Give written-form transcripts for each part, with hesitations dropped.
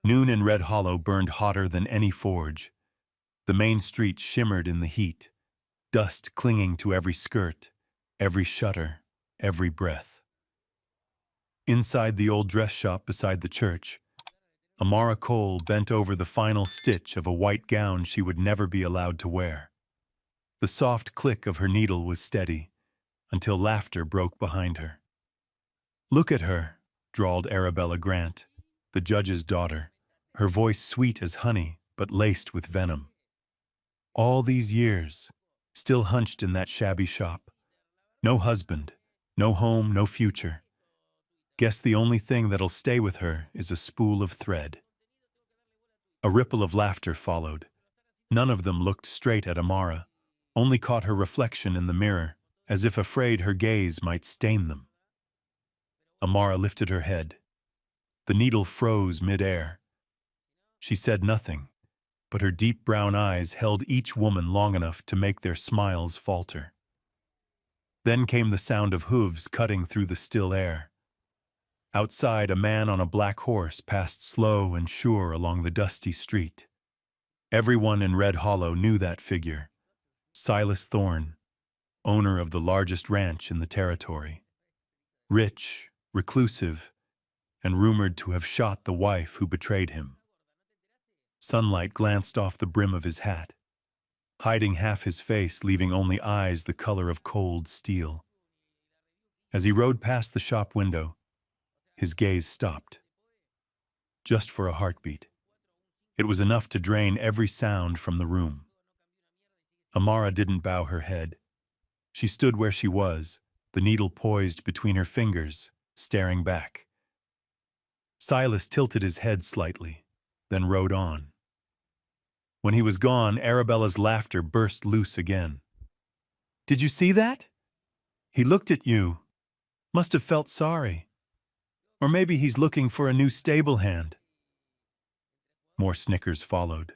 Noon in Red Hollow burned hotter than any forge. The main street shimmered in the heat, dust clinging to every skirt, every shutter, every breath. Inside the old dress shop beside the church, Amara Cole bent over the final stitch of a white gown she would never be allowed to wear. The soft click of her needle was steady, until laughter broke behind her. "Look at her," drawled Arabella Grant, the judge's daughter, her voice sweet as honey but laced with venom. All these years, still hunched in that shabby shop. No husband, no home, no future. Guess the only thing that'll stay with her is a spool of thread. A ripple of laughter followed. None of them looked straight at Amara, only caught her reflection in the mirror, as if afraid her gaze might stain them. Amara lifted her head. The needle froze mid-air. She said nothing, but her deep brown eyes held each woman long enough to make their smiles falter. Then came the sound of hooves cutting through the still air. Outside, a man on a black horse passed slow and sure along the dusty street. Everyone in Red Hollow knew that figure. Silas Thorne, owner of the largest ranch in the territory. Rich, reclusive, and rumored to have shot the wife who betrayed him. Sunlight glanced off the brim of his hat, hiding half his face, leaving only eyes the color of cold steel. As he rode past the shop window, his gaze stopped. Just for a heartbeat. It was enough to drain every sound from the room. Amara didn't bow her head. She stood where she was, the needle poised between her fingers, staring back. Silas tilted his head slightly, then rode on. When he was gone, Arabella's laughter burst loose again. "Did you see that? He looked at you. Must have felt sorry. Or maybe he's looking for a new stable hand." More snickers followed,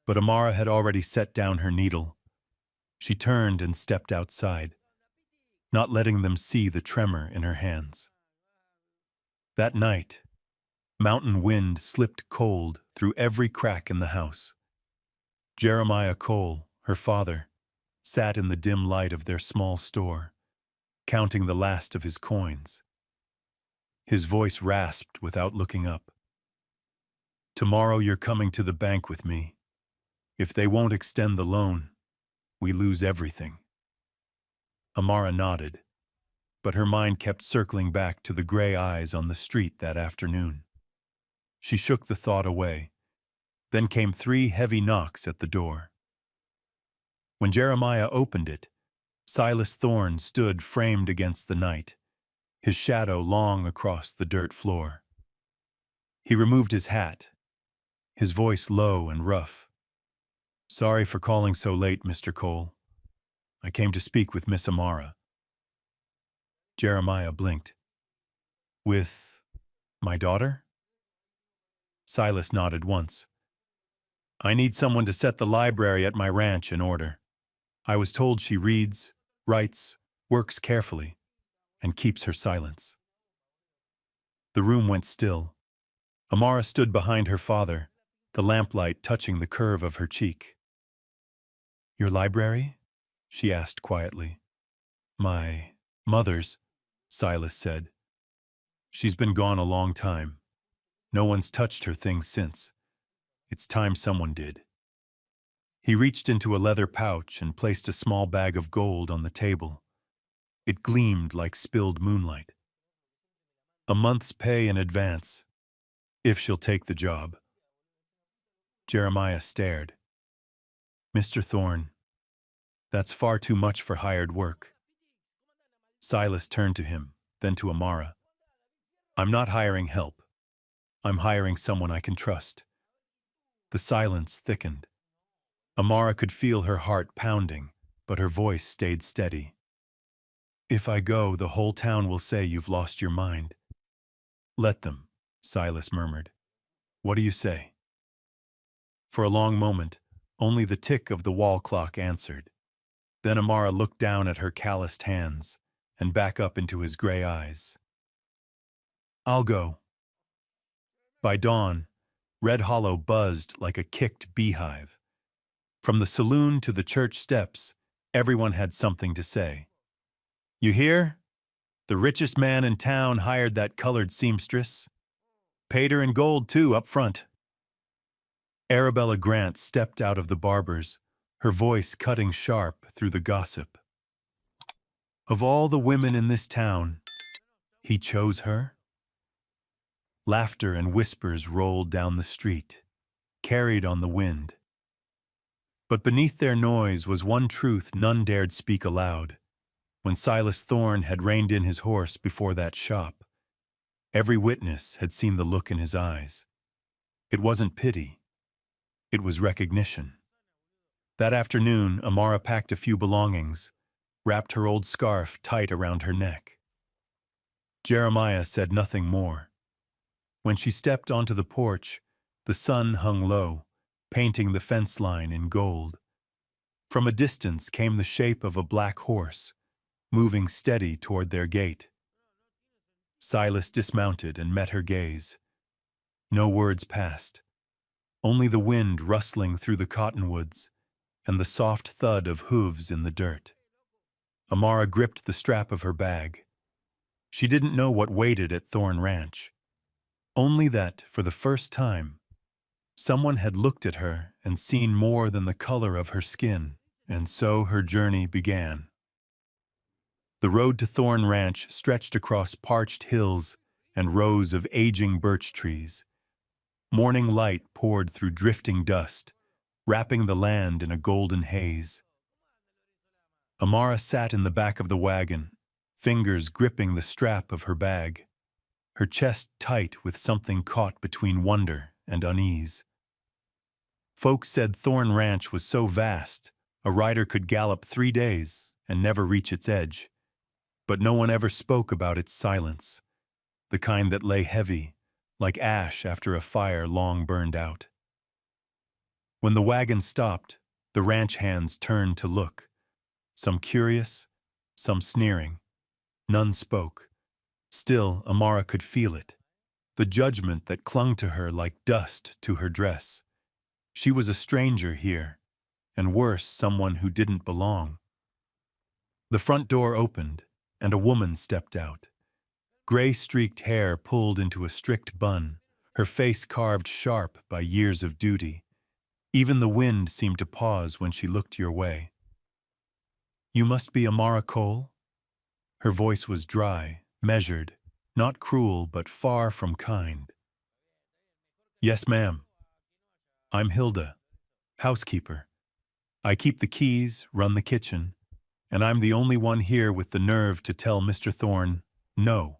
but Amara had already set down her needle. She turned and stepped outside, not letting them see the tremor in her hands. That night, mountain wind slipped cold through every crack in the house. Jeremiah Cole, her father, sat in the dim light of their small store, counting the last of his coins. His voice rasped without looking up. "Tomorrow you're coming to the bank with me. If they won't extend the loan, we lose everything." Amara nodded, but her mind kept circling back to the gray eyes on the street that afternoon. She shook the thought away. Then came 3 heavy knocks at the door. When Jeremiah opened it, Silas Thorne stood framed against the night, his shadow long across the dirt floor. He removed his hat, his voice low and rough. "Sorry for calling so late, Mr. Cole. I came to speak with Miss Amara." Jeremiah blinked. "With my daughter?" Silas nodded once. "I need someone to set the library at my ranch in order. I was told she reads, writes, works carefully, and keeps her silence." The room went still. Amara stood behind her father, the lamplight touching the curve of her cheek. "Your library?" she asked quietly. "My mother's," Silas said. "She's been gone a long time. No one's touched her things since. It's time someone did." He reached into a leather pouch and placed a small bag of gold on the table. It gleamed like spilled moonlight. "A month's pay in advance, if she'll take the job." Jeremiah stared. "Mr. Thorne, that's far too much for hired work." Silas turned to him, then to Amara. "I'm not hiring help. I'm hiring someone I can trust." The silence thickened. Amara could feel her heart pounding, but her voice stayed steady. "If I go, the whole town will say you've lost your mind." "Let them," Silas murmured. "What do you say?" For a long moment, only the tick of the wall clock answered. Then Amara looked down at her calloused hands and back up into his gray eyes. "I'll go." By dawn, Red Hollow buzzed like a kicked beehive. From the saloon to the church steps, everyone had something to say. You hear? The richest man in town hired that colored seamstress. Paid her in gold, too, up front. Arabella Grant stepped out of the barber's, her voice cutting sharp through the gossip. Of all the women in this town, he chose her? Laughter and whispers rolled down the street, carried on the wind. But beneath their noise was one truth none dared speak aloud. When Silas Thorne had reined in his horse before that shop, every witness had seen the look in his eyes. It wasn't pity. It was recognition. That afternoon, Amara packed a few belongings, wrapped her old scarf tight around her neck. Jeremiah said nothing more. When she stepped onto the porch, the sun hung low, painting the fence line in gold. From a distance came the shape of a black horse, moving steady toward their gate. Silas dismounted and met her gaze. No words passed, only the wind rustling through the cottonwoods and the soft thud of hooves in the dirt. Amara gripped the strap of her bag. She didn't know what waited at Thorn Ranch, only that, for the first time, someone had looked at her and seen more than the color of her skin, and so her journey began. The road to Thorn Ranch stretched across parched hills and rows of aging birch trees. Morning light poured through drifting dust, wrapping the land in a golden haze. Amara sat in the back of the wagon, fingers gripping the strap of her bag, her chest tight with something caught between wonder and unease. Folks said Thorn Ranch was so vast, a rider could gallop 3 days and never reach its edge. But no one ever spoke about its silence, the kind that lay heavy, like ash after a fire long burned out. When the wagon stopped, the ranch hands turned to look, some curious, some sneering. None spoke. Still, Amara could feel it, the judgment that clung to her like dust to her dress. She was a stranger here, and worse, someone who didn't belong. The front door opened, and a woman stepped out. Gray-streaked hair pulled into a strict bun, her face carved sharp by years of duty. Even the wind seemed to pause when she looked your way. You must be Amara Cole? Her voice was dry, measured, not cruel but far from kind. Yes, ma'am. I'm Hilda, housekeeper. I keep the keys, run the kitchen, and I'm the only one here with the nerve to tell Mr. Thorne no.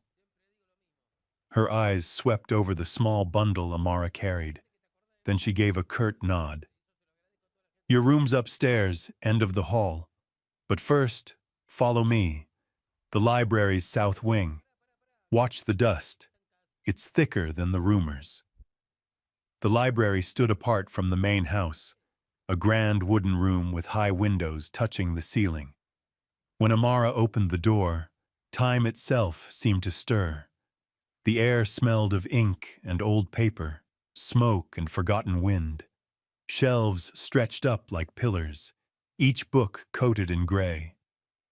Her eyes swept over the small bundle Amara carried. Then she gave a curt nod. Your room's upstairs, end of the hall. But first, follow me. The library's south wing. Watch the dust. It's thicker than the rumors. The library stood apart from the main house, a grand wooden room with high windows touching the ceiling. When Amara opened the door, time itself seemed to stir. The air smelled of ink and old paper, smoke and forgotten wind. Shelves stretched up like pillars, each book coated in gray.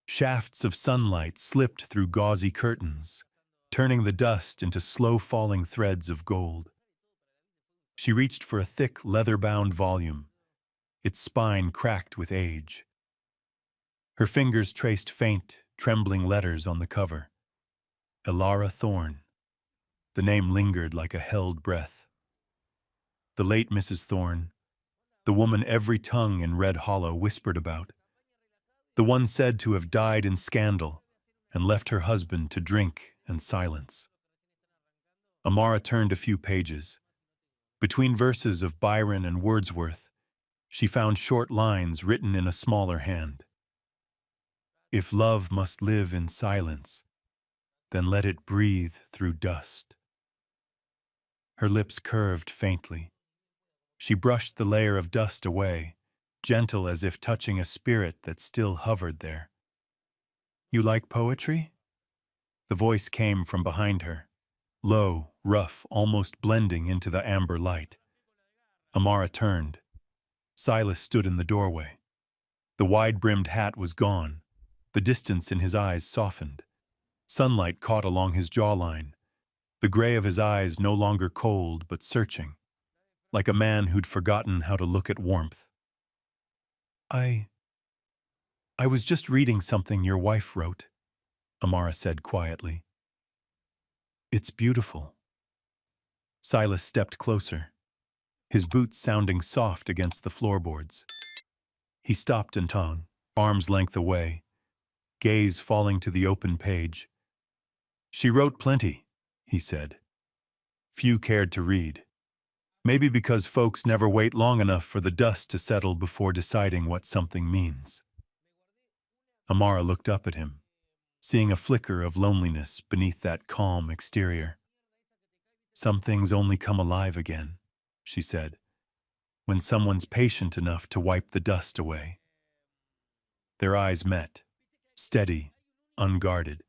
Shafts of sunlight slipped through gauzy curtains, turning the dust into slow-falling threads of gold. She reached for a thick, leather-bound volume, its spine cracked with age. Her fingers traced faint, trembling letters on the cover. Elara Thorne. The name lingered like a held breath. The late Mrs. Thorne, the woman every tongue in Red Hollow whispered about. The one said to have died in scandal and left her husband to drink and silence. Amara turned a few pages. Between verses of Byron and Wordsworth, she found short lines written in a smaller hand. If love must live in silence, then let it breathe through dust. Her lips curved faintly. She brushed the layer of dust away, gentle as if touching a spirit that still hovered there. You like poetry? The voice came from behind her, low, rough, almost blending into the amber light. Amara turned. Silas stood in the doorway. The wide-brimmed hat was gone. The distance in his eyes softened. Sunlight caught along his jawline. The gray of his eyes no longer cold but searching, like a man who'd forgotten how to look at warmth. I was just reading something your wife wrote, Amara said quietly. It's beautiful. Silas stepped closer, his boots sounding soft against the floorboards. He stopped and tongue, arm's length away, gaze falling to the open page. She wrote plenty, he said. Few cared to read. Maybe because folks never wait long enough for the dust to settle before deciding what something means. Amara looked up at him, seeing a flicker of loneliness beneath that calm exterior. Some things only come alive again, she said, when someone's patient enough to wipe the dust away. Their eyes met, steady, unguarded.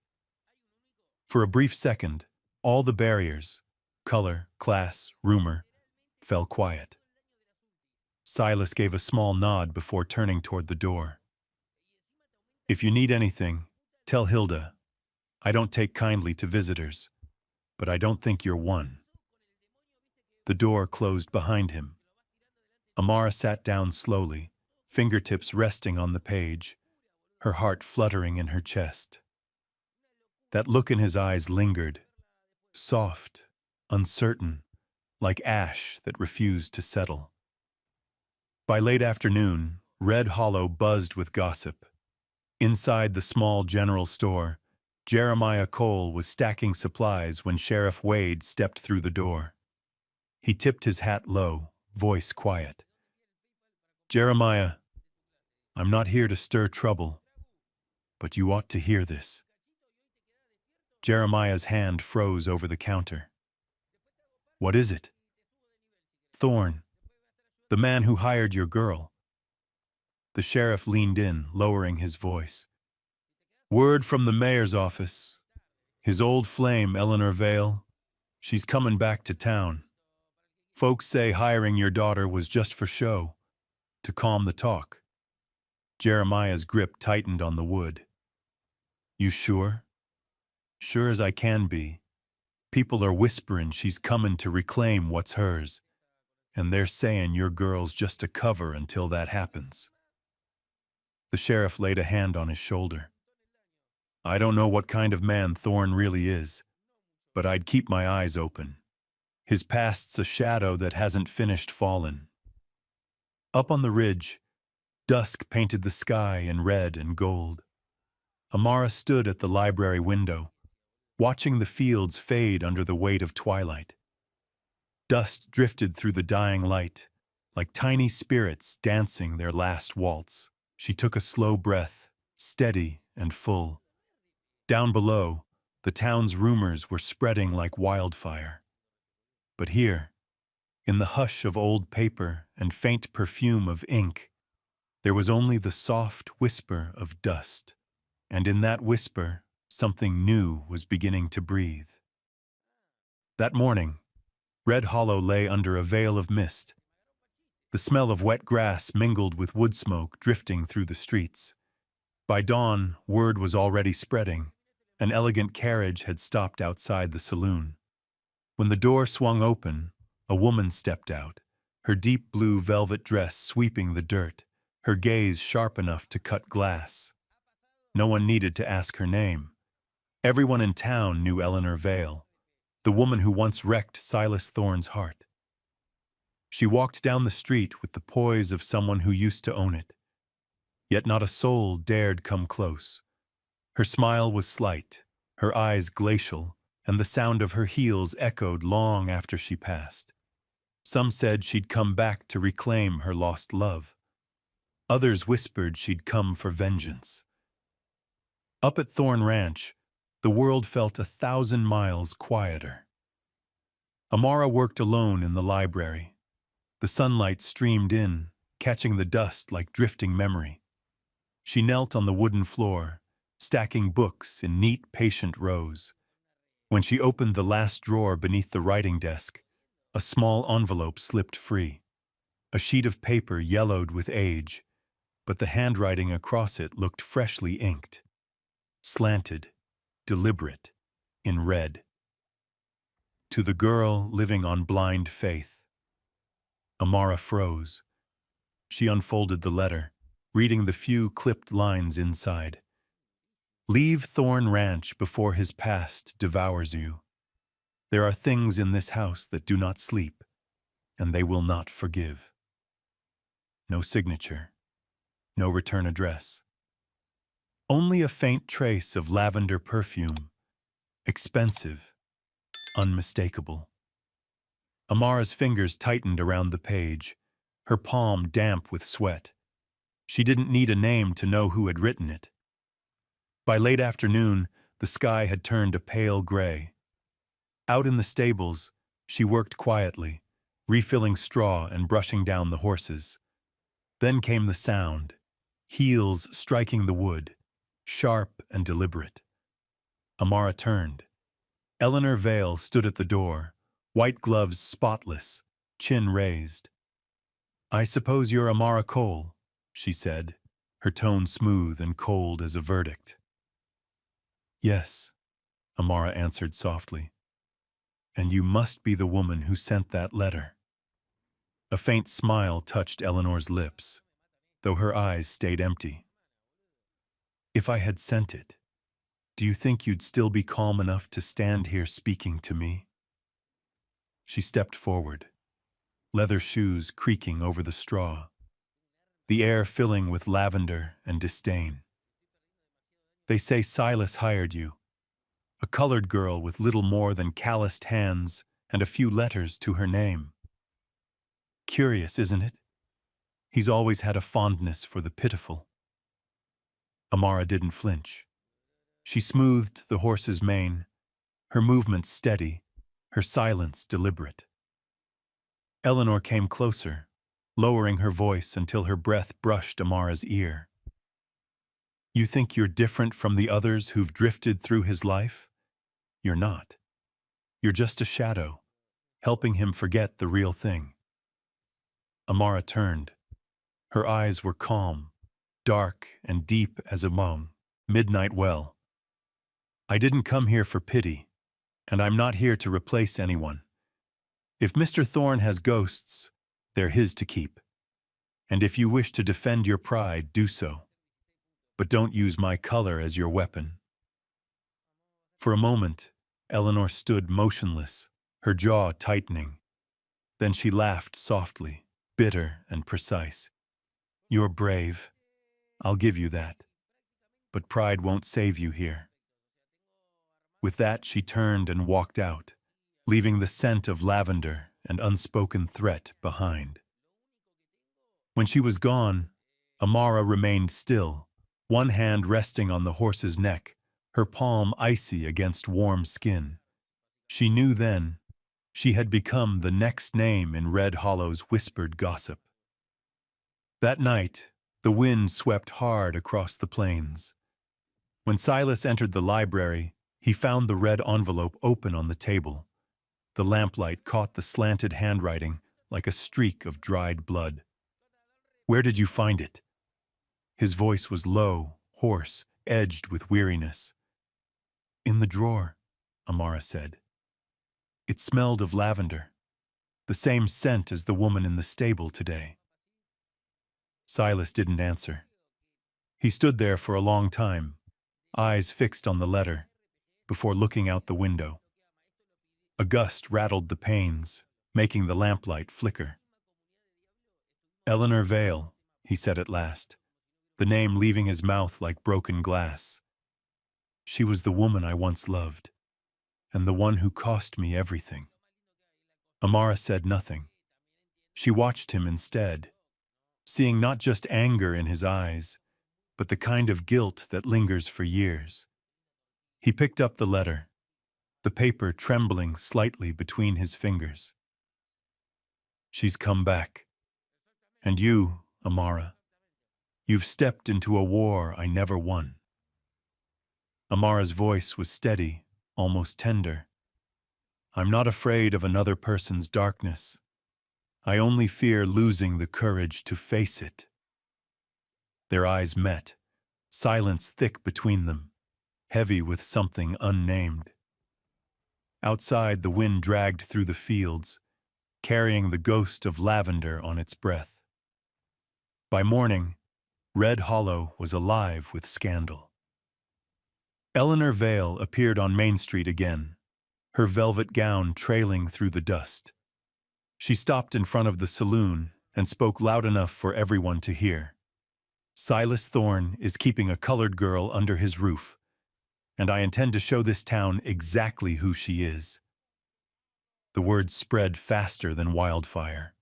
For a brief second, all the barriers, color, class, rumor, fell quiet. Silas gave a small nod before turning toward the door. If you need anything, tell Hilda. I don't take kindly to visitors, but I don't think you're one. The door closed behind him. Amara sat down slowly, fingertips resting on the page, her heart fluttering in her chest. That look in his eyes lingered, soft, uncertain, like ash that refused to settle. By late afternoon, Red Hollow buzzed with gossip. Inside the small general store, Jeremiah Cole was stacking supplies when Sheriff Wade stepped through the door. He tipped his hat low, voice quiet. Jeremiah, I'm not here to stir trouble, but you ought to hear this. Jeremiah's hand froze over the counter. What is it? Thorne, the man who hired your girl. The sheriff leaned in, lowering his voice. Word from the mayor's office. His old flame, Eleanor Vale, she's coming back to town. Folks say hiring your daughter was just for show, to calm the talk. Jeremiah's grip tightened on the wood. You sure? Sure as I can be. People are whispering she's coming to reclaim what's hers, and they're saying your girl's just a cover until that happens. The sheriff laid a hand on his shoulder. I don't know what kind of man Thorne really is, but I'd keep my eyes open. His past's a shadow that hasn't finished falling. Up on the ridge, dusk painted the sky in red and gold. Amara stood at the library window, watching the fields fade under the weight of twilight. Dust drifted through the dying light, like tiny spirits dancing their last waltz. She took a slow breath, steady and full. Down below, the town's rumors were spreading like wildfire. But here, in the hush of old paper and faint perfume of ink, there was only the soft whisper of dust, and in that whisper, something new was beginning to breathe. That morning, Red Hollow lay under a veil of mist. The smell of wet grass mingled with wood smoke drifting through the streets. By dawn, word was already spreading. An elegant carriage had stopped outside the saloon. When the door swung open, a woman stepped out, her deep blue velvet dress sweeping the dirt, her gaze sharp enough to cut glass. No one needed to ask her name. Everyone in town knew Eleanor Vale, the woman who once wrecked Silas Thorne's heart. She walked down the street with the poise of someone who used to own it. Yet not a soul dared come close. Her smile was slight, her eyes glacial, and the sound of her heels echoed long after she passed. Some said she'd come back to reclaim her lost love. Others whispered she'd come for vengeance. Up at Thorne Ranch, the world felt 1,000 miles quieter. Amara worked alone in the library. The sunlight streamed in, catching the dust like drifting memory. She knelt on the wooden floor, stacking books in neat, patient rows. When she opened the last drawer beneath the writing desk, a small envelope slipped free. A sheet of paper yellowed with age, but the handwriting across it looked freshly inked, slanted, deliberate, in red. To the girl living on blind faith. Amara froze. She unfolded the letter, reading the few clipped lines inside. Leave Thorn Ranch before his past devours you. There are things in this house that do not sleep, and they will not forgive. No signature, no return address. Only a faint trace of lavender perfume, expensive, unmistakable. Amara's fingers tightened around the page, her palm damp with sweat. She didn't need a name to know who had written it. By late afternoon, the sky had turned a pale gray. Out in the stables, she worked quietly, refilling straw and brushing down the horses. Then came the sound, heels striking the wood, sharp and deliberate. Amara turned. Eleanor Vale stood at the door, white gloves spotless, chin raised. "I suppose you're Amara Cole," she said, her tone smooth and cold as a verdict. "Yes," Amara answered softly. "And you must be the woman who sent that letter." A faint smile touched Eleanor's lips, though her eyes stayed empty. "If I had sent it, do you think you'd still be calm enough to stand here speaking to me?" She stepped forward, leather shoes creaking over the straw, the air filling with lavender and disdain. "They say Silas hired you, a colored girl with little more than calloused hands and a few letters to her name. Curious, isn't it? He's always had a fondness for the pitiful." Amara didn't flinch. She smoothed the horse's mane, her movements steady, her silence deliberate. Eleanor came closer, lowering her voice until her breath brushed Amara's ear. "You think you're different from the others who've drifted through his life? You're not. You're just a shadow, helping him forget the real thing." Amara turned. Her eyes were calm, dark and deep as a midnight well. "I didn't come here for pity, and I'm not here to replace anyone. If Mr. Thorne has ghosts, they're his to keep. And if you wish to defend your pride, do so. But don't use my color as your weapon." For a moment, Eleanor stood motionless, her jaw tightening. Then she laughed softly, bitter and precise. "You're brave. I'll give you that. But pride won't save you here." With that, she turned and walked out, leaving the scent of lavender and unspoken threat behind. When she was gone, Amara remained still, one hand resting on the horse's neck, her palm icy against warm skin. She knew then she had become the next name in Red Hollow's whispered gossip. That night, the wind swept hard across the plains. When Silas entered the library, he found the red envelope open on the table. The lamplight caught the slanted handwriting like a streak of dried blood. "Where did you find it?" His voice was low, hoarse, edged with weariness. "In the drawer," Amara said. It smelled of lavender, the same scent as the woman in the stable today. Silas didn't answer. He stood there for a long time, eyes fixed on the letter, before looking out the window. A gust rattled the panes, making the lamplight flicker. "Eleanor Vale," he said at last, the name leaving his mouth like broken glass. "She was the woman I once loved, and the one who cost me everything." Amara said nothing. She watched him instead, seeing not just anger in his eyes, but the kind of guilt that lingers for years. He picked up the letter, the paper trembling slightly between his fingers. "She's come back. And you, Amara, you've stepped into a war I never won." Amara's voice was steady, almost tender. "I'm not afraid of another person's darkness. I only fear losing the courage to face it. Their eyes met, silence thick between them, heavy with something unnamed. Outside, the wind dragged through the fields, carrying the ghost of lavender on its breath. By morning, Red Hollow was alive with scandal. Eleanor Vale appeared on Main Street again, her velvet gown trailing through the dust. She stopped in front of the saloon and spoke loud enough for everyone to hear. Silas Thorne is keeping a colored girl under his roof, and I intend to show this town exactly who she is. The word spread faster than wildfire.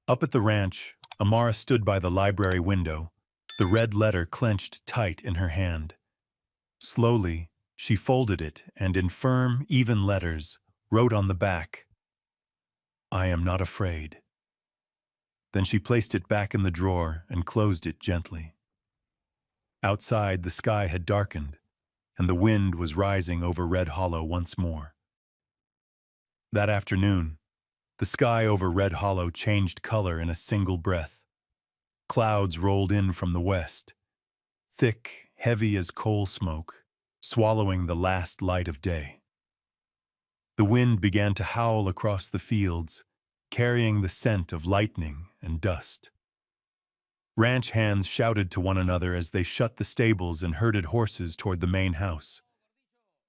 Up at the ranch, Amara stood by the library window, the red letter clenched tight in her hand. Slowly, she folded it and in firm, even letters, wrote on the back, "I am not afraid." Then she placed it back in the drawer and closed it gently. Outside, the sky had darkened, and the wind was rising over Red Hollow once more. That afternoon, the sky over Red Hollow changed color in a single breath. Clouds rolled in from the west, thick, heavy as coal smoke, swallowing the last light of day. The wind began to howl across the fields, carrying the scent of lightning and dust. Ranch hands shouted to one another as they shut the stables and herded horses toward the main house.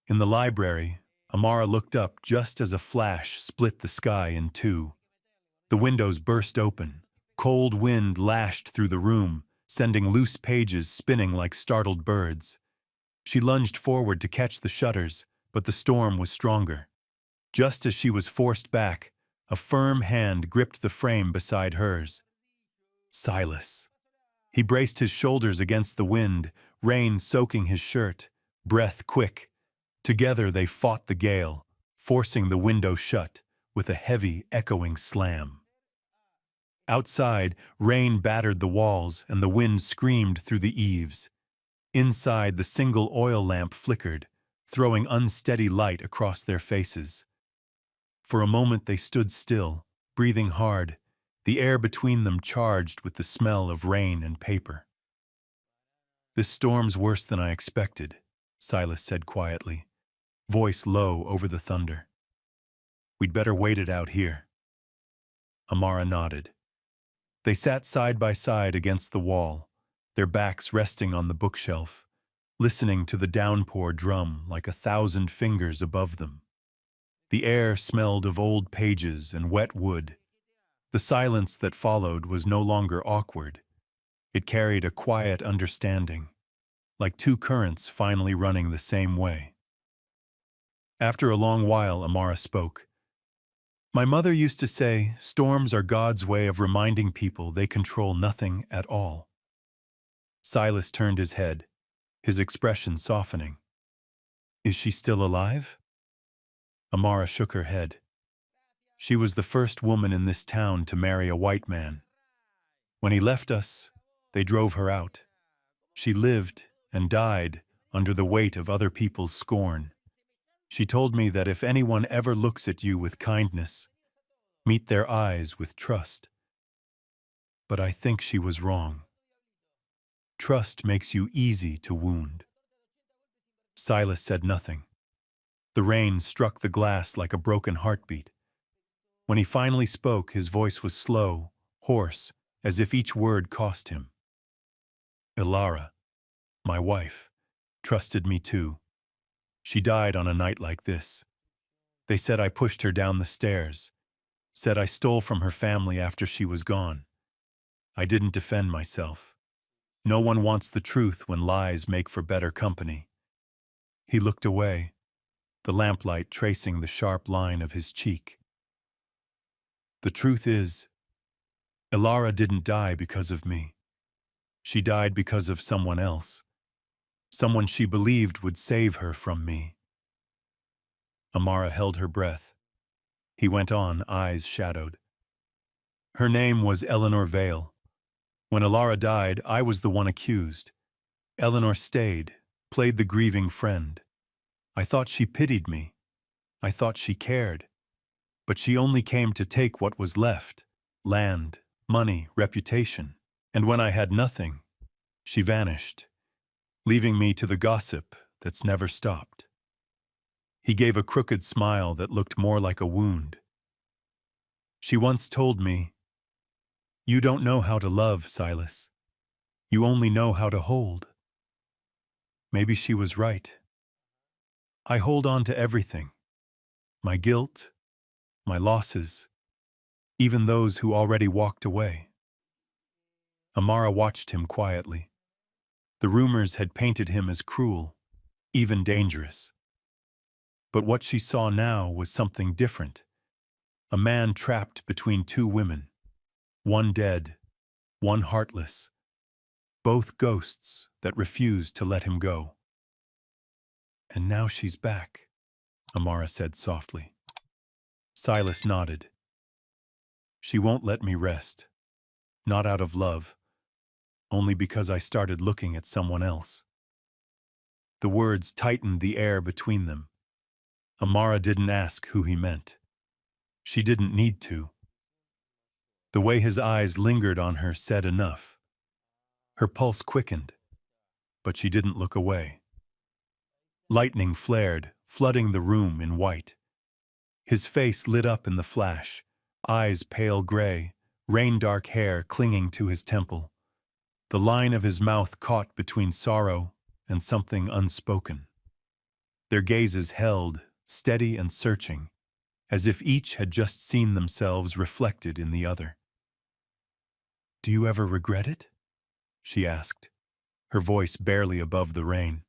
In the library, Amara looked up just as a flash split the sky in two. The windows burst open. Cold wind lashed through the room, sending loose pages spinning like startled birds. She lunged forward to catch the shutters, but the storm was stronger. Just as she was forced back, a firm hand gripped the frame beside hers. Silas. He braced his shoulders against the wind, rain soaking his shirt, breath quick. Together they fought the gale, forcing the window shut with a heavy, echoing slam. Outside, rain battered the walls and the wind screamed through the eaves. Inside, the single oil lamp flickered, throwing unsteady light across their faces. For a moment they stood still, breathing hard, the air between them charged with the smell of rain and paper. "This storm's worse than I expected," Silas said quietly, voice low over the thunder. "We'd better wait it out here." Amara nodded. They sat side by side against the wall, their backs resting on the bookshelf, listening to the downpour drum like 1,000 fingers above them. The air smelled of old pages and wet wood. The silence that followed was no longer awkward. It carried a quiet understanding, like two currents finally running the same way. After a long while, Amara spoke. "My mother used to say, storms are God's way of reminding people they control nothing at all." Silas turned his head, his expression softening. "Is she still alive?" Amara shook her head. "She was the first woman in this town to marry a white man. When he left us, they drove her out. She lived and died under the weight of other people's scorn. She told me that if anyone ever looks at you with kindness, meet their eyes with trust. But I think she was wrong. Trust makes you easy to wound." Silas said nothing. The rain struck the glass like a broken heartbeat. When he finally spoke, his voice was slow, hoarse, as if each word cost him. "Ilara, my wife, trusted me too. She died on a night like this. They said I pushed her down the stairs, said I stole from her family after she was gone. I didn't defend myself. No one wants the truth when lies make for better company." He looked away, the lamplight tracing the sharp line of his cheek. "The truth is, Ilara didn't die because of me. She died because of someone else. Someone she believed would save her from me." Amara held her breath. He went on, eyes shadowed. "Her name was Eleanor Vale. When Ilara died, I was the one accused. Eleanor stayed, played the grieving friend. I thought she pitied me. I thought she cared. But she only came to take what was left: land, money, reputation. And when I had nothing, she vanished, leaving me to the gossip that's never stopped. He gave a crooked smile that looked more like a wound. She once told me, "You don't know how to love, Silas. You only know how to hold." Maybe she was right. I hold on to everything: my guilt, my losses, even those who already walked away. Amara watched him quietly. The rumors had painted him as cruel, even dangerous. But what she saw now was something different: a man trapped between two women, one dead, one heartless, both ghosts that refused to let him go. "And now she's back," Amara said softly. Silas nodded. "She won't let me rest. Not out of love, only because I started looking at someone else." The words tightened the air between them. Amara didn't ask who he meant. She didn't need to. The way his eyes lingered on her said enough. Her pulse quickened, but she didn't look away. Lightning flared, flooding the room in white. His face lit up in the flash, eyes pale gray, rain-dark hair clinging to his temple. The line of his mouth caught between sorrow and something unspoken. Their gazes held, steady and searching, as if each had just seen themselves reflected in the other. "Do you ever regret it?" she asked, her voice barely above the rain.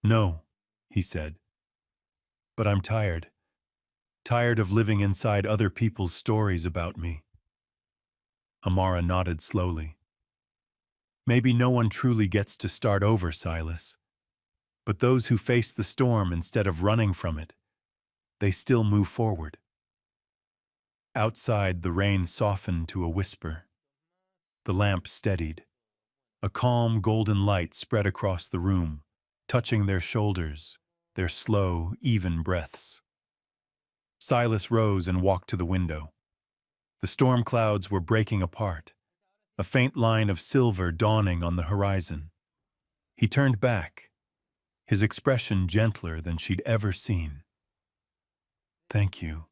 "No," he said. "But I'm tired. Tired of living inside other people's stories about me." Amara nodded slowly. "Maybe no one truly gets to start over, Silas. But those who face the storm instead of running from it, they still move forward." Outside, the rain softened to a whisper. The lamp steadied. A calm golden light spread across the room, touching their shoulders, their slow, even breaths. Silas rose and walked to the window. The storm clouds were breaking apart, a faint line of silver dawning on the horizon. He turned back, his expression gentler than she'd ever seen. "Thank you,"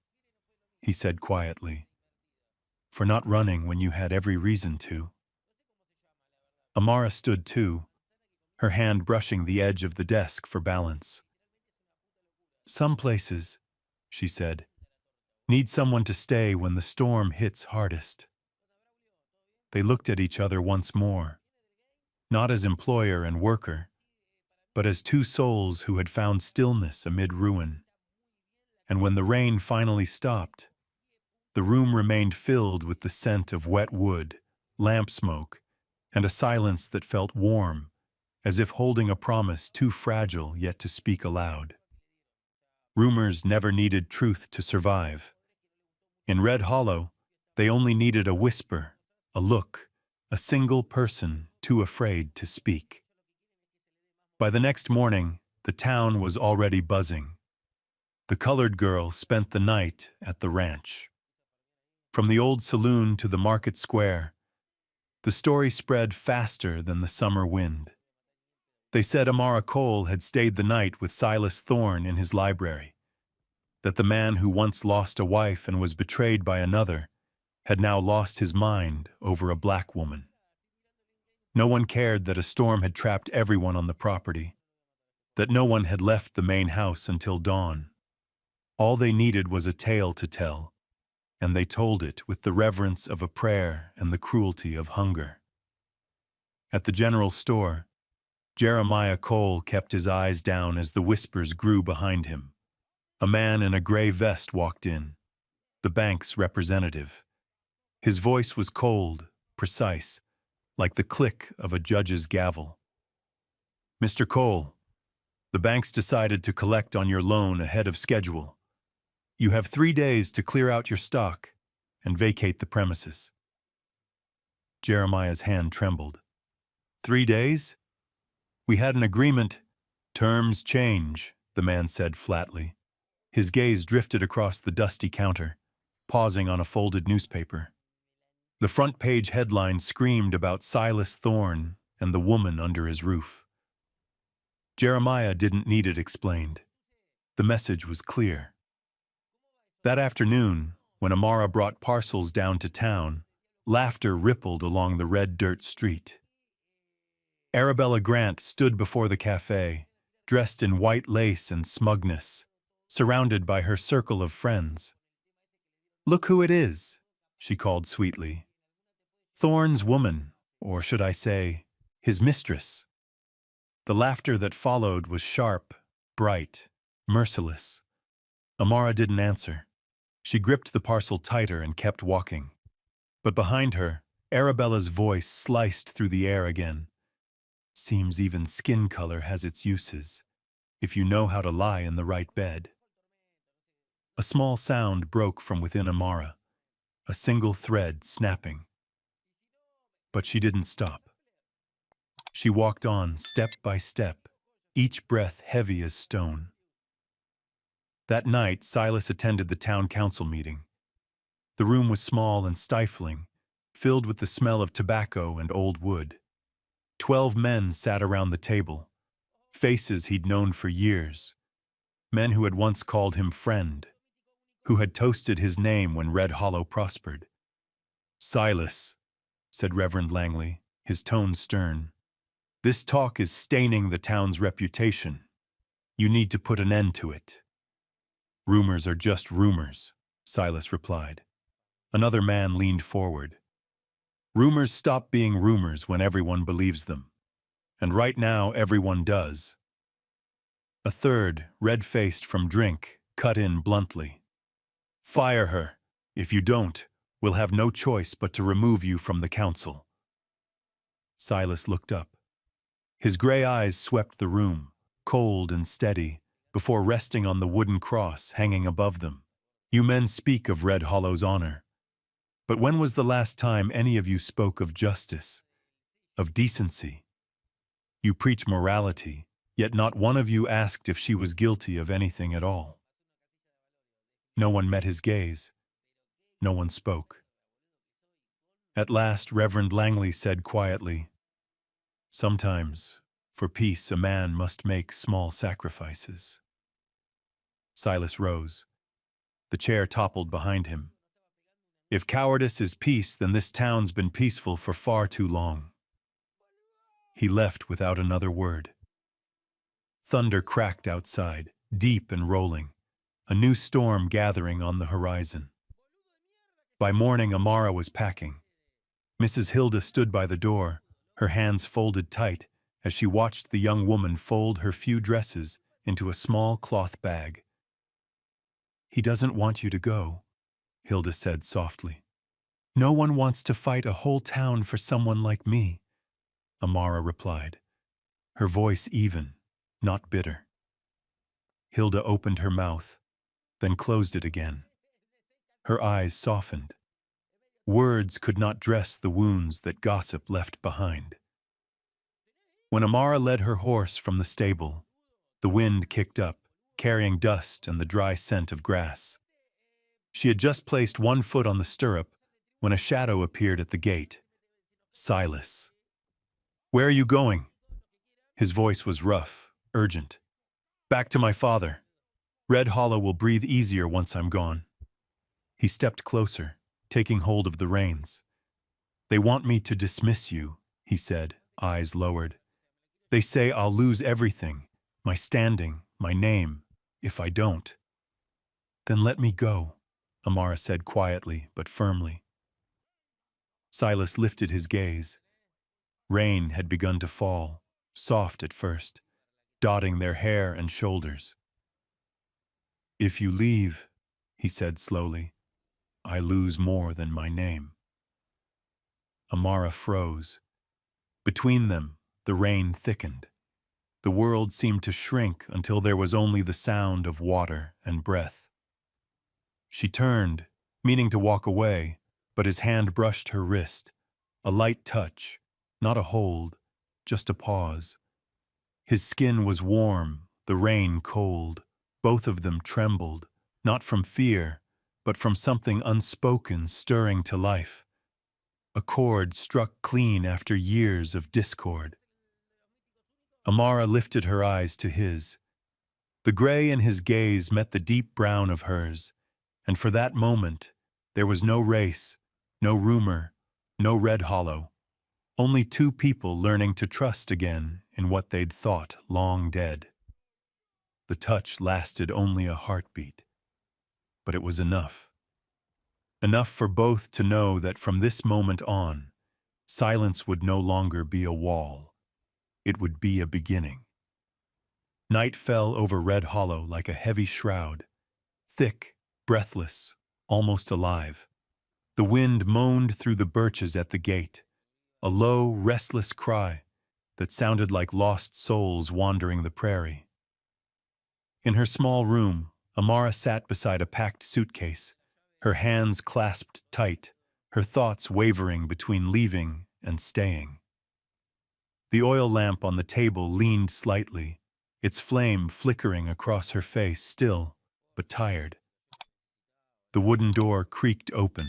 he said quietly, "for not running when you had every reason to." Amara stood too, her hand brushing the edge of the desk for balance. "Some places," she said, "need someone to stay when the storm hits hardest." They looked at each other once more, not as employer and worker, but as two souls who had found stillness amid ruin. And when the rain finally stopped, the room remained filled with the scent of wet wood, lamp smoke, and a silence that felt warm, as if holding a promise too fragile yet to speak aloud. Rumors never needed truth to survive. In Red Hollow, they only needed a whisper, a look, a single person too afraid to speak. By the next morning, the town was already buzzing. The colored girl spent the night at the ranch. From the old saloon to the market square, the story spread faster than the summer wind. They said Amara Cole had stayed the night with Silas Thorne in his library, that the man who once lost a wife and was betrayed by another had now lost his mind over a black woman. No one cared that a storm had trapped everyone on the property, that no one had left the main house until dawn. All they needed was a tale to tell, and they told it with the reverence of a prayer and the cruelty of hunger. At the general store, Jeremiah Cole kept his eyes down as the whispers grew behind him. A man in a gray vest walked in, the bank's representative. His voice was cold, precise, like the click of a judge's gavel. "Mr. Cole, the bank's decided to collect on your loan ahead of schedule. You have 3 days to clear out your stock and vacate the premises." Jeremiah's hand trembled. 3 days? We had an agreement. "Terms change," the man said flatly. His gaze drifted across the dusty counter, pausing on a folded newspaper. The front page headline screamed about Silas Thorne and the woman under his roof. Jeremiah didn't need it explained. The message was clear. That afternoon, when Amara brought parcels down to town, laughter rippled along the red dirt street. Arabella Grant stood before the cafe, dressed in white lace and smugness, surrounded by her circle of friends. "Look who it is," she called sweetly. "Thorne's woman, or should I say, his mistress." The laughter that followed was sharp, bright, merciless. Amara didn't answer. She gripped the parcel tighter and kept walking. But behind her, Arabella's voice sliced through the air again. "Seems even skin color has its uses, if you know how to lie in the right bed." A small sound broke from within Amara, a single thread snapping. But she didn't stop. She walked on step by step, each breath heavy as stone. That night, Silas attended the town council meeting. The room was small and stifling, filled with the smell of tobacco and old wood. 12 men sat around the table, faces he'd known for years, men who had once called him friend, who had toasted his name when Red Hollow prospered. "Silas," said Reverend Langley, his tone stern, "this talk is staining the town's reputation. You need to put an end to it." "Rumors are just rumors," Silas replied. Another man leaned forward. "Rumors stop being rumors when everyone believes them. And right now, everyone does." A third, red-faced from drink, cut in bluntly. "Fire her. If you don't, we'll have no choice but to remove you from the council." Silas looked up. His gray eyes swept the room, cold and steady, before resting on the wooden cross hanging above them. "You men speak of Red Hollow's honor. But when was the last time any of you spoke of justice, of decency? You preach morality, yet not one of you asked if she was guilty of anything at all." No one met his gaze. No one spoke. At last, Reverend Langley said quietly, "Sometimes, for peace, a man must make small sacrifices." Silas rose. The chair toppled behind him. "If cowardice is peace, then this town's been peaceful for far too long." He left without another word. Thunder cracked outside, deep and rolling, a new storm gathering on the horizon. By morning, Amara was packing. Mrs. Hilda stood by the door, her hands folded tight, as she watched the young woman fold her few dresses into a small cloth bag. "He doesn't want you to go," Hilda said softly. "No one wants to fight a whole town for someone like me," Amara replied, her voice even, not bitter. Hilda opened her mouth, then closed it again. Her eyes softened. Words could not dress the wounds that gossip left behind. When Amara led her horse from the stable, the wind kicked up, carrying dust and the dry scent of grass. She had just placed one foot on the stirrup when a shadow appeared at the gate. Silas. "Where are you going?" His voice was rough, urgent. "Back to my father. Red Hollow will breathe easier once I'm gone." He stepped closer, taking hold of the reins. "They want me to dismiss you," he said, eyes lowered. "They say I'll lose everything, my standing, my name, if I don't." "Then let me go," Amara said quietly but firmly. Silas lifted his gaze. Rain had begun to fall, soft at first, dotting their hair and shoulders. "If you leave," he said slowly, "I lose more than my name." Amara froze. Between them, the rain thickened. The world seemed to shrink until there was only the sound of water and breath. She turned, meaning to walk away, but his hand brushed her wrist. A light touch, not a hold, just a pause. His skin was warm, the rain cold. Both of them trembled, not from fear, but from something unspoken stirring to life. A chord struck clean after years of discord. Amara lifted her eyes to his. The gray in his gaze met the deep brown of hers, and for that moment, there was no race, no rumor, no red hollow, only two people learning to trust again in what they'd thought long dead. The touch lasted only a heartbeat, but it was enough. Enough for both to know that from this moment on, silence would no longer be a wall. It would be a beginning. Night fell over Red Hollow like a heavy shroud, thick, breathless, almost alive. The wind moaned through the birches at the gate, a low, restless cry that sounded like lost souls wandering the prairie. In her small room, Amara sat beside a packed suitcase, her hands clasped tight, her thoughts wavering between leaving and staying. The oil lamp on the table leaned slightly, its flame flickering across her face, still but tired. The wooden door creaked open.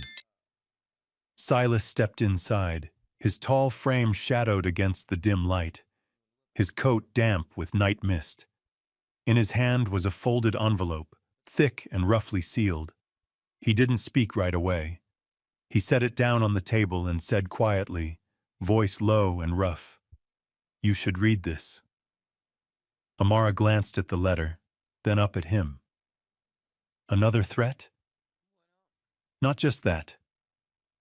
Silas stepped inside, his tall frame shadowed against the dim light, his coat damp with night mist. In his hand was a folded envelope, thick and roughly sealed. He didn't speak right away. He set it down on the table and said quietly, voice low and rough, "You should read this." Amara glanced at the letter, then up at him. Another threat? Not just that.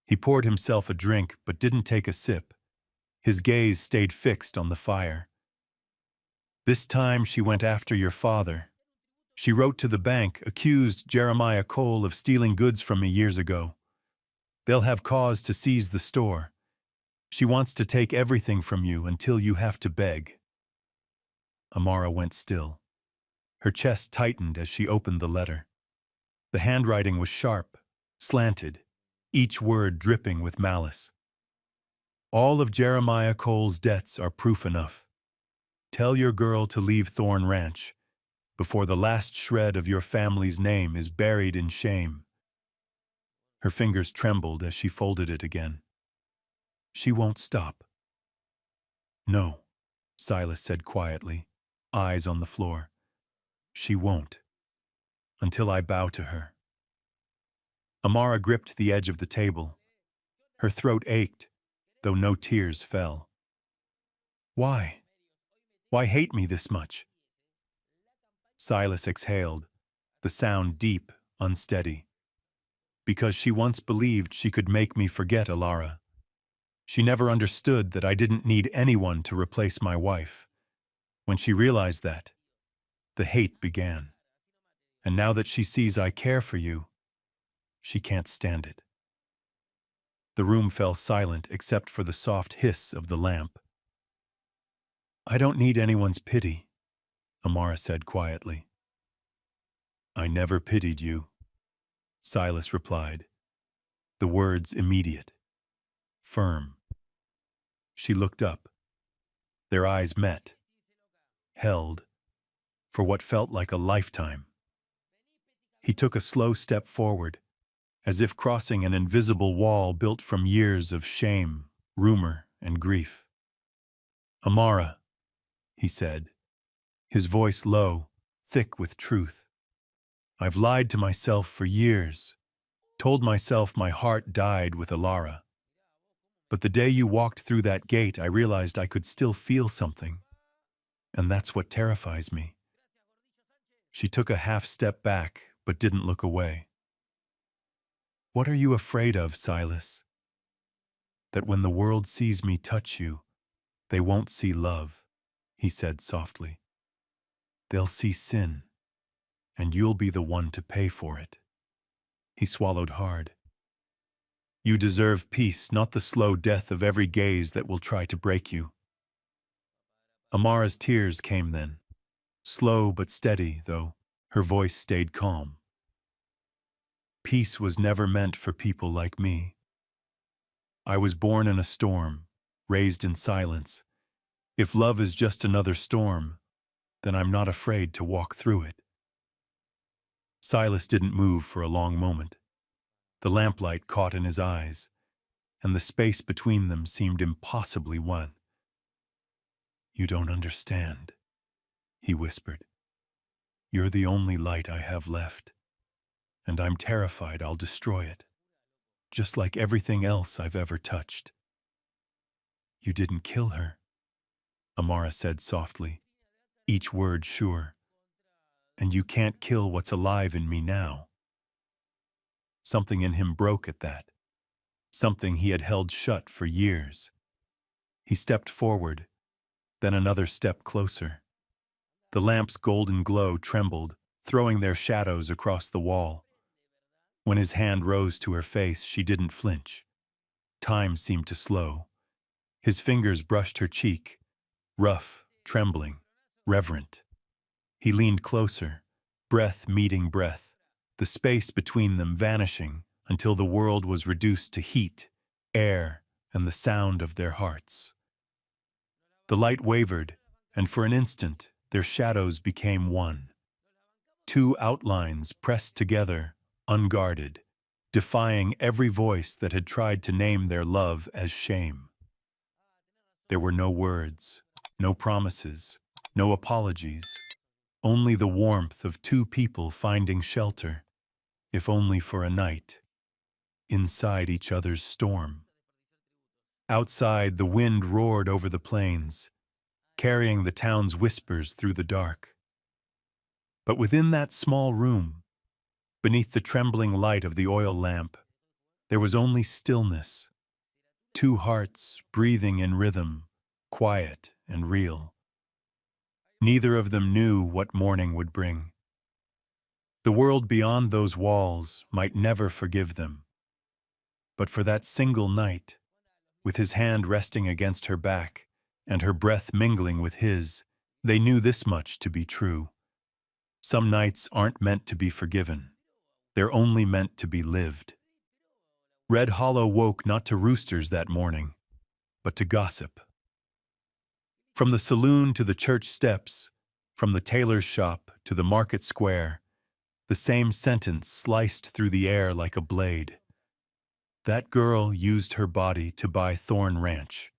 He poured himself a drink but didn't take a sip. His gaze stayed fixed on the fire. This time she went after your father. She wrote to the bank, accused Jeremiah Cole of stealing goods from me years ago. They'll have cause to seize the store. She wants to take everything from you until you have to beg. Amara went still. Her chest tightened as she opened the letter. The handwriting was sharp, slanted, each word dripping with malice. All of Jeremiah Cole's debts are proof enough. Tell your girl to leave Thorn Ranch before the last shred of your family's name is buried in shame. Her fingers trembled as she folded it again. She won't stop. No, Silas said quietly, eyes on the floor. She won't, until I bow to her. Amara gripped the edge of the table. Her throat ached, though no tears fell. Why? Why hate me this much? Silas exhaled, the sound deep, unsteady. Because she once believed she could make me forget Alara. She never understood that I didn't need anyone to replace my wife. When she realized that, the hate began. And now that she sees I care for you, she can't stand it. The room fell silent except for the soft hiss of the lamp. I don't need anyone's pity, Amara said quietly. I never pitied you, Silas replied, the words immediate, firm. She looked up. Their eyes met, held, for what felt like a lifetime. He took a slow step forward, as if crossing an invisible wall built from years of shame, rumor, and grief. Amara, he said, his voice low, thick with truth. I've lied to myself for years, told myself my heart died with Alara. But the day you walked through that gate, I realized I could still feel something. And that's what terrifies me. She took a half step back, but didn't look away. What are you afraid of, Silas? That when the world sees me touch you, they won't see love, he said softly. They'll see sin, and you'll be the one to pay for it. He swallowed hard. You deserve peace, not the slow death of every gaze that will try to break you. Amara's tears came then, slow but steady, though her voice stayed calm. Peace was never meant for people like me. I was born in a storm, raised in silence. If love is just another storm, then I'm not afraid to walk through it. Silas didn't move for a long moment. The lamplight caught in his eyes, and the space between them seemed impossibly one. "You don't understand," he whispered. "You're the only light I have left, and I'm terrified I'll destroy it, just like everything else I've ever touched." "You didn't kill her," Amara said softly, each word sure. "And you can't kill what's alive in me now." Something in him broke at that, something he had held shut for years. He stepped forward, then another step closer. The lamp's golden glow trembled, throwing their shadows across the wall. When his hand rose to her face, she didn't flinch. Time seemed to slow. His fingers brushed her cheek, rough, trembling, reverent. He leaned closer, breath meeting breath, the space between them vanishing until the world was reduced to heat, air, and the sound of their hearts. The light wavered, and for an instant their shadows became one. Two outlines pressed together, unguarded, defying every voice that had tried to name their love as shame. There were no words, no promises, no apologies, only the warmth of two people finding shelter, if only for a night, inside each other's storm. Outside, the wind roared over the plains, carrying the town's whispers through the dark. But within that small room, beneath the trembling light of the oil lamp, there was only stillness. Two hearts breathing in rhythm, quiet and real. Neither of them knew what morning would bring. The world beyond those walls might never forgive them. But for that single night, with his hand resting against her back and her breath mingling with his, they knew this much to be true. Some nights aren't meant to be forgiven. They're only meant to be lived. Red Hollow woke not to roosters that morning, but to gossip. From the saloon to the church steps, from the tailor's shop to the market square, the same sentence sliced through the air like a blade. That girl used her body to buy Thorn Ranch.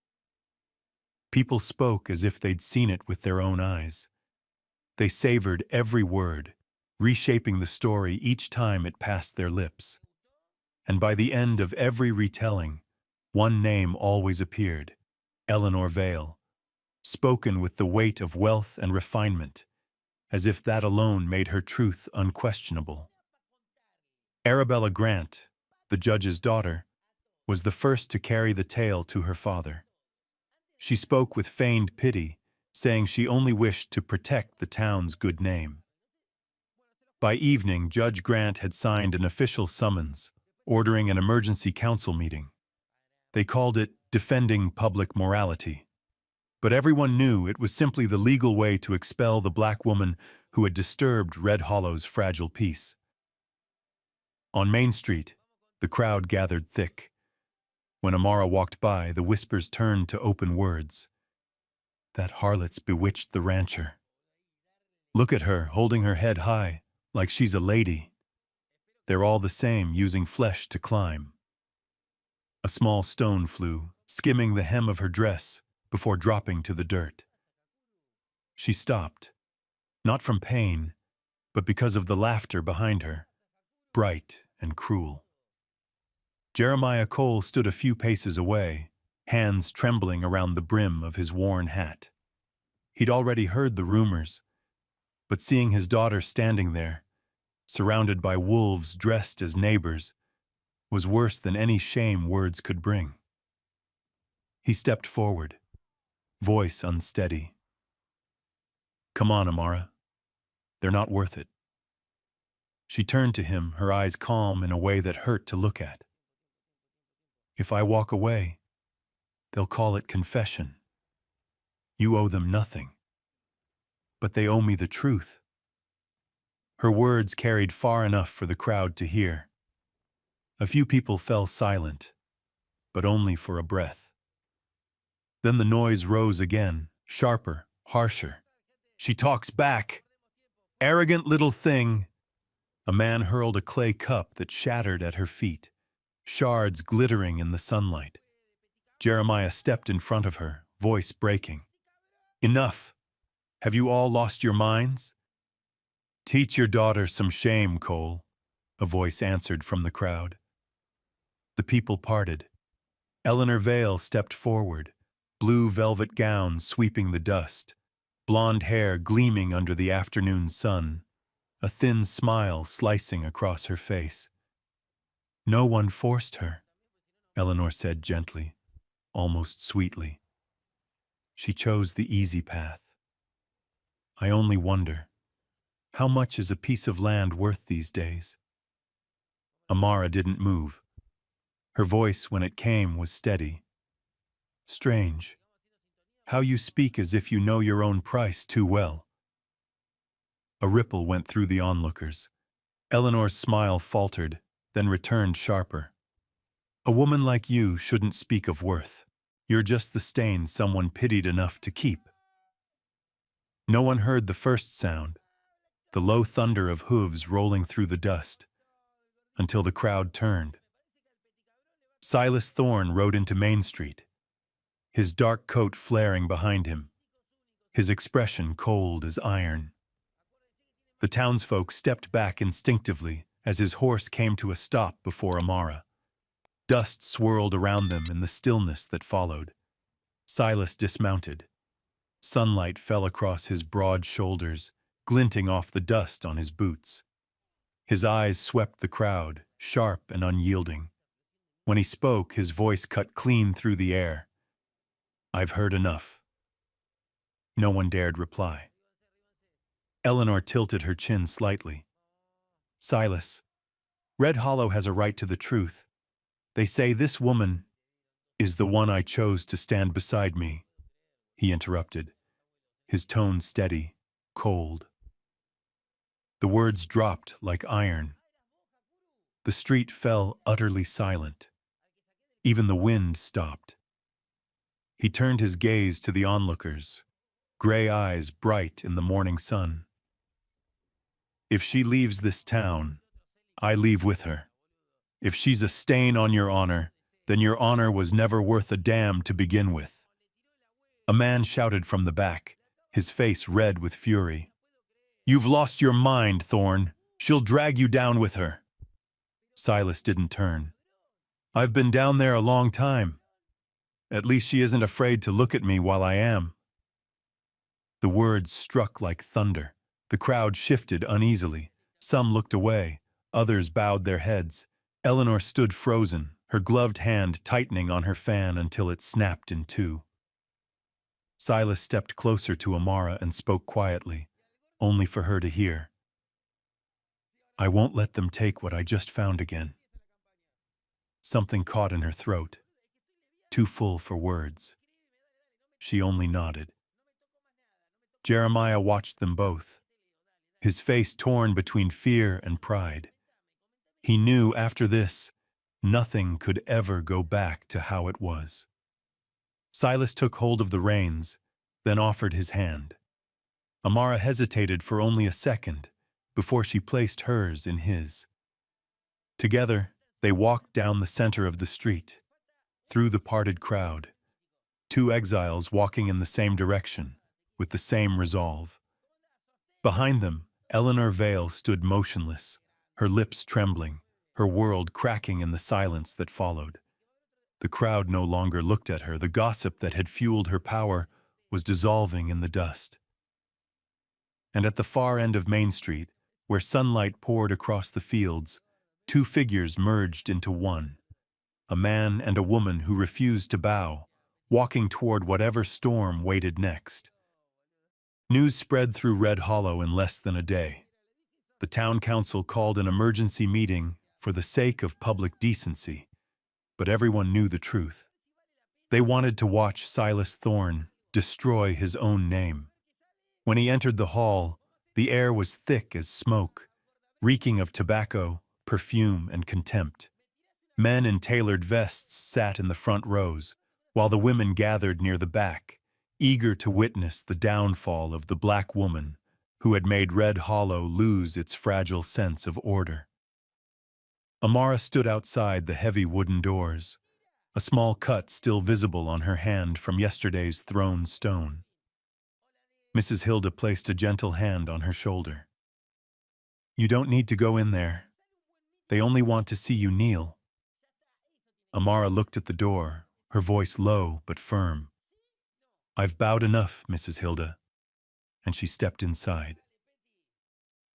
People spoke as if they'd seen it with their own eyes. They savored every word, reshaping the story each time it passed their lips. And by the end of every retelling, one name always appeared: Eleanor Vale, spoken with the weight of wealth and refinement, as if that alone made her truth unquestionable. Arabella Grant, the judge's daughter, was the first to carry the tale to her father. She spoke with feigned pity, saying she only wished to protect the town's good name. By evening, Judge Grant had signed an official summons, ordering an emergency council meeting. They called it defending public morality. But everyone knew it was simply the legal way to expel the black woman who had disturbed Red Hollow's fragile peace. On Main Street, the crowd gathered thick. When Amara walked by, the whispers turned to open words. That harlot's bewitched the rancher. Look at her, holding her head high, like she's a lady. They're all the same, using flesh to climb. A small stone flew, skimming the hem of her dress before dropping to the dirt. She stopped, not from pain, but because of the laughter behind her, bright and cruel. Jeremiah Cole stood a few paces away, hands trembling around the brim of his worn hat. He'd already heard the rumors, but seeing his daughter standing there, surrounded by wolves dressed as neighbors, was worse than any shame words could bring. He stepped forward, voice unsteady. "Come on, Amara. They're not worth it." She turned to him, her eyes calm in a way that hurt to look at. "If I walk away, they'll call it confession. You owe them nothing. But they owe me the truth." Her words carried far enough for the crowd to hear. A few people fell silent, but only for a breath. Then the noise rose again, sharper, harsher. "She talks back! Arrogant little thing!" A man hurled a clay cup that shattered at her feet, shards glittering in the sunlight. Jeremiah stepped in front of her, voice breaking. Enough! Have you all lost your minds? Teach your daughter some shame, Cole, a voice answered from the crowd. The people parted. Eleanor Vale stepped forward, blue velvet gown sweeping the dust, blonde hair gleaming under the afternoon sun, a thin smile slicing across her face. No one forced her, Eleanor said gently, almost sweetly. She chose the easy path. I only wonder, how much is a piece of land worth these days? Amara didn't move. Her voice, when it came, was steady. Strange. How you speak as if you know your own price too well. A ripple went through the onlookers. Eleanor's smile faltered, then returned sharper. A woman like you shouldn't speak of worth. You're just the stain someone pitied enough to keep. No one heard the first sound, the low thunder of hooves rolling through the dust, until the crowd turned. Silas Thorne rode into Main Street, his dark coat flaring behind him, his expression cold as iron. The townsfolk stepped back instinctively as his horse came to a stop before Amara. Dust swirled around them in the stillness that followed. Silas dismounted. Sunlight fell across his broad shoulders, glinting off the dust on his boots. His eyes swept the crowd, sharp and unyielding. When he spoke, his voice cut clean through the air. I've heard enough. No one dared reply. Eleanor tilted her chin slightly. Silas, Red Hollow has a right to the truth. They say this woman is the one I chose to stand beside me, he interrupted, his tone steady, cold. The words dropped like iron. The street fell utterly silent. Even the wind stopped. He turned his gaze to the onlookers, gray eyes bright in the morning sun. If she leaves this town, I leave with her. If she's a stain on your honor, then your honor was never worth a damn to begin with. A man shouted from the back, his face red with fury. You've lost your mind, Thorne. She'll drag you down with her. Silas didn't turn. I've been down there a long time. At least she isn't afraid to look at me while I am. The words struck like thunder. The crowd shifted uneasily. Some looked away. Others bowed their heads. Eleanor stood frozen, her gloved hand tightening on her fan until it snapped in two. Silas stepped closer to Amara and spoke quietly, only for her to hear. I won't let them take what I just found again. Something caught in her throat, too full for words. She only nodded. Jeremiah watched them both, his face torn between fear and pride. He knew after this, nothing could ever go back to how it was. Silas took hold of the reins, then offered his hand. Amara hesitated for only a second before she placed hers in his. Together, they walked down the center of the street, through the parted crowd, two exiles walking in the same direction, with the same resolve. Behind them, Eleanor Vale stood motionless, her lips trembling, her world cracking in the silence that followed. The crowd no longer looked at her. The gossip that had fueled her power was dissolving in the dust. And at the far end of Main Street, where sunlight poured across the fields, two figures merged into one, a man and a woman who refused to bow, walking toward whatever storm waited next. News spread through Red Hollow in less than a day. The town council called an emergency meeting for the sake of public decency, but everyone knew the truth. They wanted to watch Silas Thorne destroy his own name. When he entered the hall, the air was thick as smoke, reeking of tobacco, perfume, and contempt. Men in tailored vests sat in the front rows, while the women gathered near the back, eager to witness the downfall of the black woman who had made Red Hollow lose its fragile sense of order. Amara stood outside the heavy wooden doors, a small cut still visible on her hand from yesterday's thrown stone. Mrs. Hilda placed a gentle hand on her shoulder. "You don't need to go in there. They only want to see you kneel." Amara looked at the door, her voice low but firm. "I've bowed enough, Mrs. Hilda," and she stepped inside.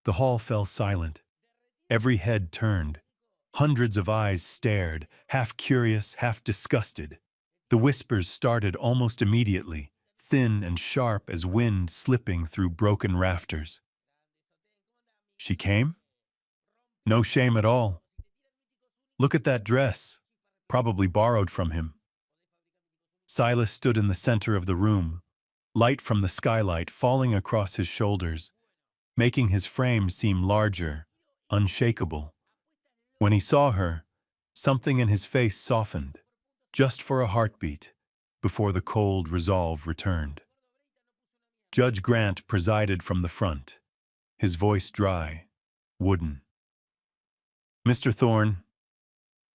The hall fell silent. Every head turned. Hundreds of eyes stared, half curious, half disgusted. The whispers started almost immediately, thin and sharp as wind slipping through broken rafters. "She came? No shame at all. Look at that dress, probably borrowed from him." Silas stood in the center of the room, light from the skylight falling across his shoulders, making his frame seem larger, unshakable. When he saw her, something in his face softened, just for a heartbeat, before the cold resolve returned. Judge Grant presided from the front, his voice dry, wooden. "Mr. Thorne,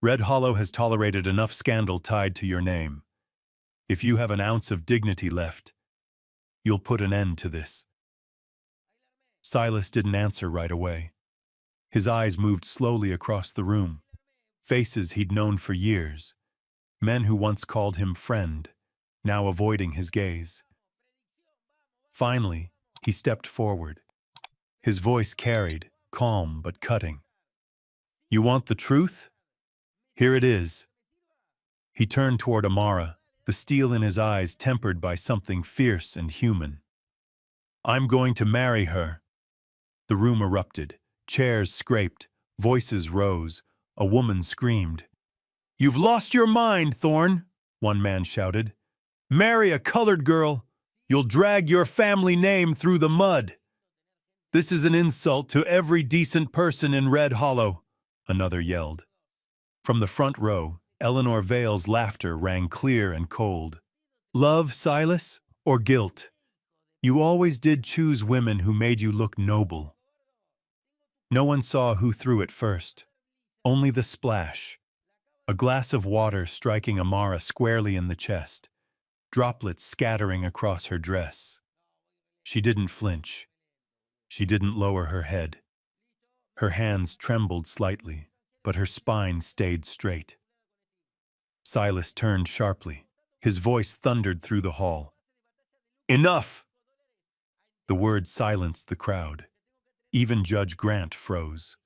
Red Hollow has tolerated enough scandal tied to your name. If you have an ounce of dignity left, you'll put an end to this." Silas didn't answer right away. His eyes moved slowly across the room, faces he'd known for years, men who once called him friend, now avoiding his gaze. Finally, he stepped forward. His voice carried, calm but cutting. "You want the truth? Here it is." He turned toward Amara, the steel in his eyes tempered by something fierce and human. "I'm going to marry her." The room erupted. Chairs scraped. Voices rose. A woman screamed. "You've lost your mind, Thorne," one man shouted. "Marry a colored girl. You'll drag your family name through the mud." "This is an insult to every decent person in Red Hollow," another yelled. From the front row, Eleanor Vale's laughter rang clear and cold. "Love, Silas, or guilt? You always did choose women who made you look noble." No one saw who threw it first. Only the splash. A glass of water striking Amara squarely in the chest, droplets scattering across her dress. She didn't flinch. She didn't lower her head. Her hands trembled slightly, but her spine stayed straight. Silas turned sharply. His voice thundered through the hall. "Enough!" The word silenced the crowd. Even Judge Grant froze.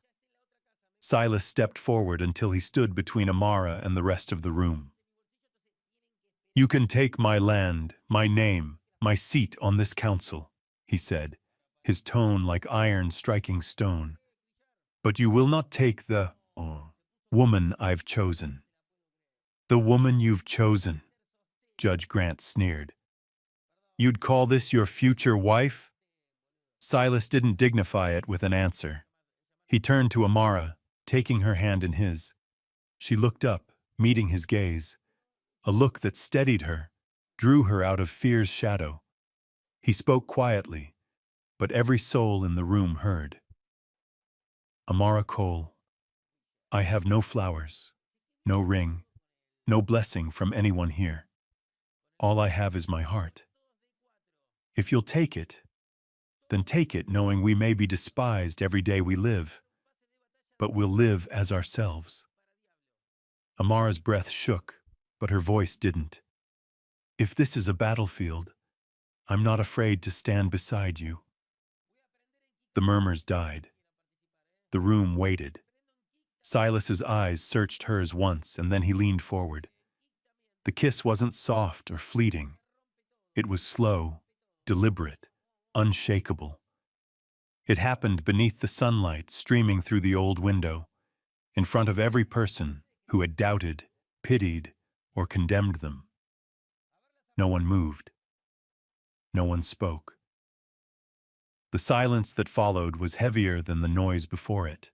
Silas stepped forward until he stood between Amara and the rest of the room. "You can take my land, my name, my seat on this council," he said, his tone like iron striking stone. "But you will not take the woman I've chosen." "The woman you've chosen," Judge Grant sneered. "You'd call this your future wife?" Silas didn't dignify it with an answer. He turned to Amara, taking her hand in his. She looked up, meeting his gaze, a look that steadied her, drew her out of fear's shadow. He spoke quietly, but every soul in the room heard. "Amara Cole, I have no flowers, no ring, no blessing from anyone here. All I have is my heart. If you'll take it, then take it knowing we may be despised every day we live, but we'll live as ourselves." Amara's breath shook, but her voice didn't. "If this is a battlefield, I'm not afraid to stand beside you." The murmurs died. The room waited. Silas's eyes searched hers once, and then he leaned forward. The kiss wasn't soft or fleeting. It was slow, deliberate, unshakable. It happened beneath the sunlight streaming through the old window, in front of every person who had doubted, pitied, or condemned them. No one moved. No one spoke. The silence that followed was heavier than the noise before it.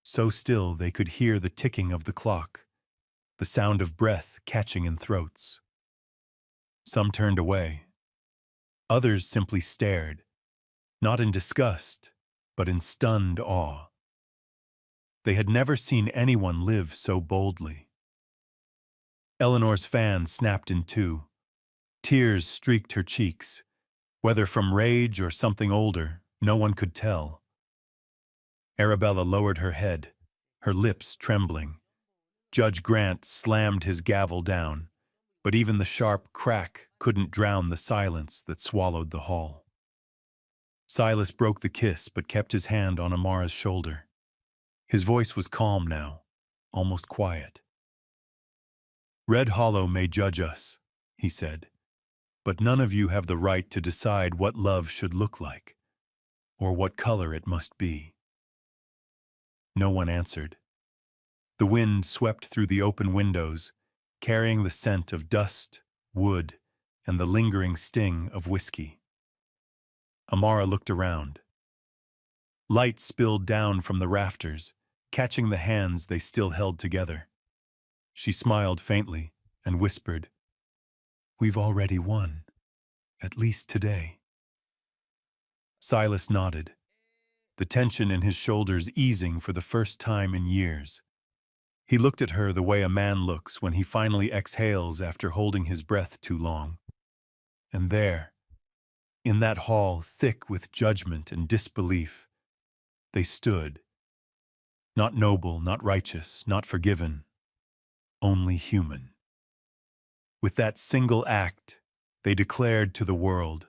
So still they could hear the ticking of the clock, the sound of breath catching in throats. Some turned away. Others simply stared, not in disgust, but in stunned awe. They had never seen anyone live so boldly. Eleanor's fan snapped in two. Tears streaked her cheeks. Whether from rage or something older, no one could tell. Arabella lowered her head, her lips trembling. Judge Grant slammed his gavel down, but even the sharp crack couldn't drown the silence that swallowed the hall. Silas broke the kiss but kept his hand on Amara's shoulder. His voice was calm now, almost quiet. "Red Hollow may judge us," he said, "but none of you have the right to decide what love should look like, or what color it must be." No one answered. The wind swept through the open windows, carrying the scent of dust, wood, and the lingering sting of whiskey. Amara looked around. Light spilled down from the rafters, catching the hands they still held together. She smiled faintly and whispered, "We've already won, at least today." Silas nodded, the tension in his shoulders easing for the first time in years. He looked at her the way a man looks when he finally exhales after holding his breath too long. And there, in that hall thick with judgment and disbelief, they stood. Not noble, not righteous, not forgiven, only human. With that single act, they declared to the world,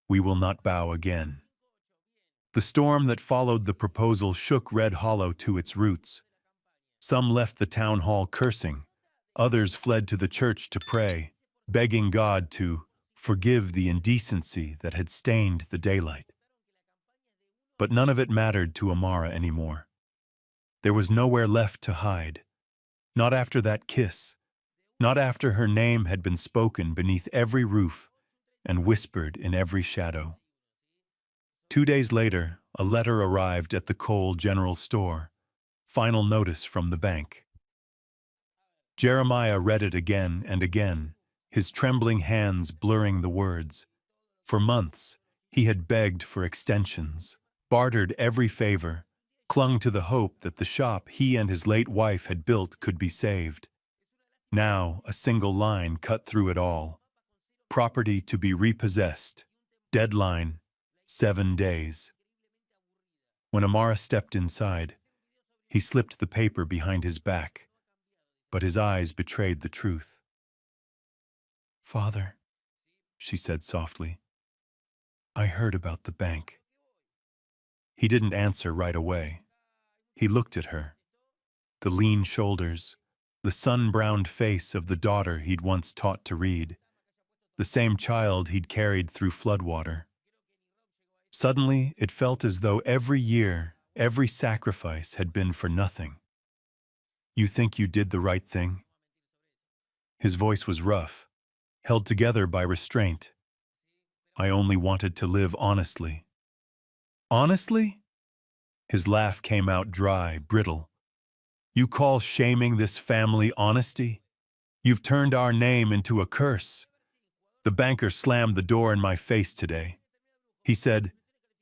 "We will not bow again." The storm that followed the proposal shook Red Hollow to its roots. Some left the town hall cursing, others fled to the church to pray, begging God to forgive the indecency that had stained the daylight. But none of it mattered to Amara anymore. There was nowhere left to hide. Not after that kiss. Not after her name had been spoken beneath every roof and whispered in every shadow. 2 days later, a letter arrived at the Cole General Store. Final notice from the bank. Jeremiah read it again and again, his trembling hands blurring the words. For months, he had begged for extensions, bartered every favor, clung to the hope that the shop he and his late wife had built could be saved. Now, a single line cut through it all. Property to be repossessed. Deadline, 7 days. When Amara stepped inside, he slipped the paper behind his back, but his eyes betrayed the truth. "Father," she said softly, "I heard about the bank." He didn't answer right away. He looked at her. The lean shoulders, the sun-browned face of the daughter he'd once taught to read, the same child he'd carried through floodwater. Suddenly, it felt as though every year, every sacrifice had been for nothing. "You think you did the right thing?" His voice was rough, held together by restraint. "I only wanted to live honestly." "Honestly?" His laugh came out dry, brittle. "You call shaming this family honesty? You've turned our name into a curse." The banker slammed the door in my face today. He said,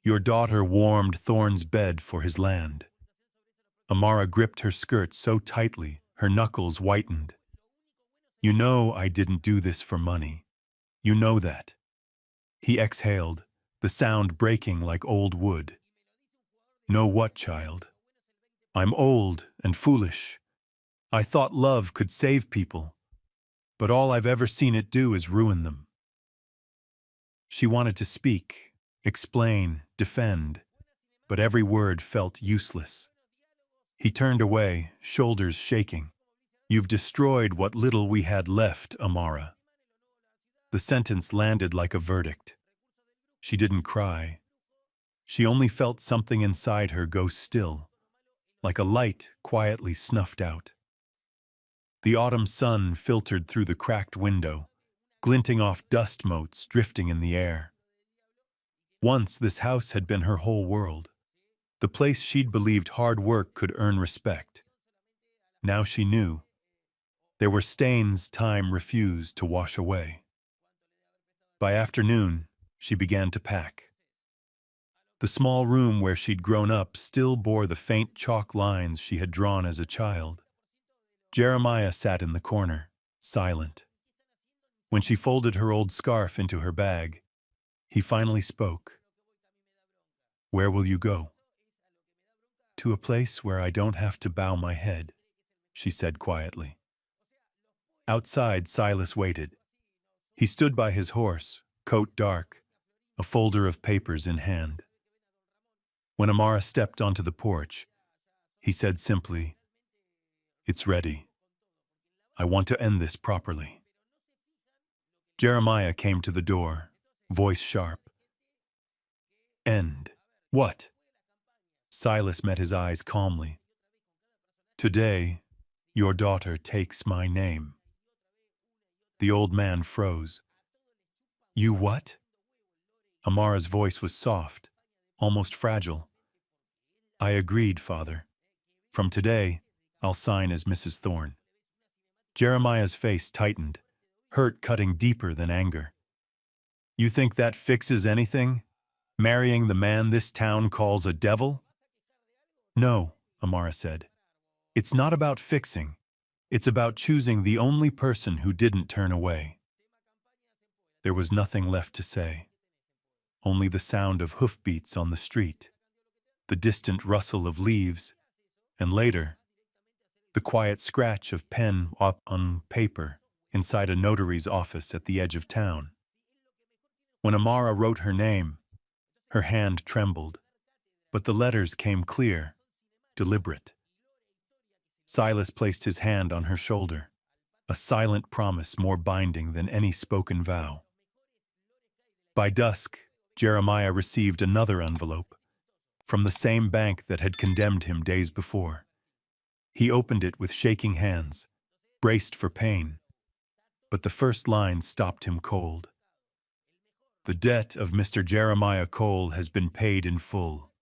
"Your daughter warmed Thorne's bed for his land." Amara gripped her skirt so tightly, her knuckles whitened. "You know I didn't do this for money. You know that." He exhaled, the sound breaking like old wood. "Know what, child? I'm old and foolish. I thought love could save people, but all I've ever seen it do is ruin them." She wanted to speak, explain, defend, but every word felt useless. He turned away, shoulders shaking. "You've destroyed what little we had left, Amara." The sentence landed like a verdict. She didn't cry. She only felt something inside her go still, like a light quietly snuffed out. The autumn sun filtered through the cracked window, glinting off dust motes drifting in the air. Once this house had been her whole world, the place she'd believed hard work could earn respect. Now she knew. There were stains time refused to wash away. By afternoon, she began to pack. The small room where she'd grown up still bore the faint chalk lines she had drawn as a child. Jeremiah sat in the corner, silent. When she folded her old scarf into her bag, he finally spoke. "Where will you go?" "To a place where I don't have to bow my head," she said quietly. Outside, Silas waited. He stood by his horse, coat dark, a folder of papers in hand. When Amara stepped onto the porch, he said simply, "It's ready. I want to end this properly." Jeremiah came to the door, voice sharp. "End. What?" Silas met his eyes calmly. "Today, your daughter takes my name." The old man froze. "You what?" Amara's voice was soft, almost fragile. "I agreed, Father. From today, I'll sign as Mrs. Thorne." Jeremiah's face tightened, hurt cutting deeper than anger. "You think that fixes anything? Marrying the man this town calls a devil?" "No," Amara said. "It's not about fixing. It's about choosing the only person who didn't turn away." There was nothing left to say. Only the sound of hoofbeats on the street, the distant rustle of leaves, and later, the quiet scratch of pen up on paper inside a notary's office at the edge of town. When Amara wrote her name, her hand trembled, but the letters came clear, deliberate. Silas placed his hand on her shoulder, a silent promise more binding than any spoken vow. By dusk, Jeremiah received another envelope, from the same bank that had condemned him days before. He opened it with shaking hands, braced for pain, but the first line stopped him cold. "The debt of Mr. Jeremiah Cole has been paid in full.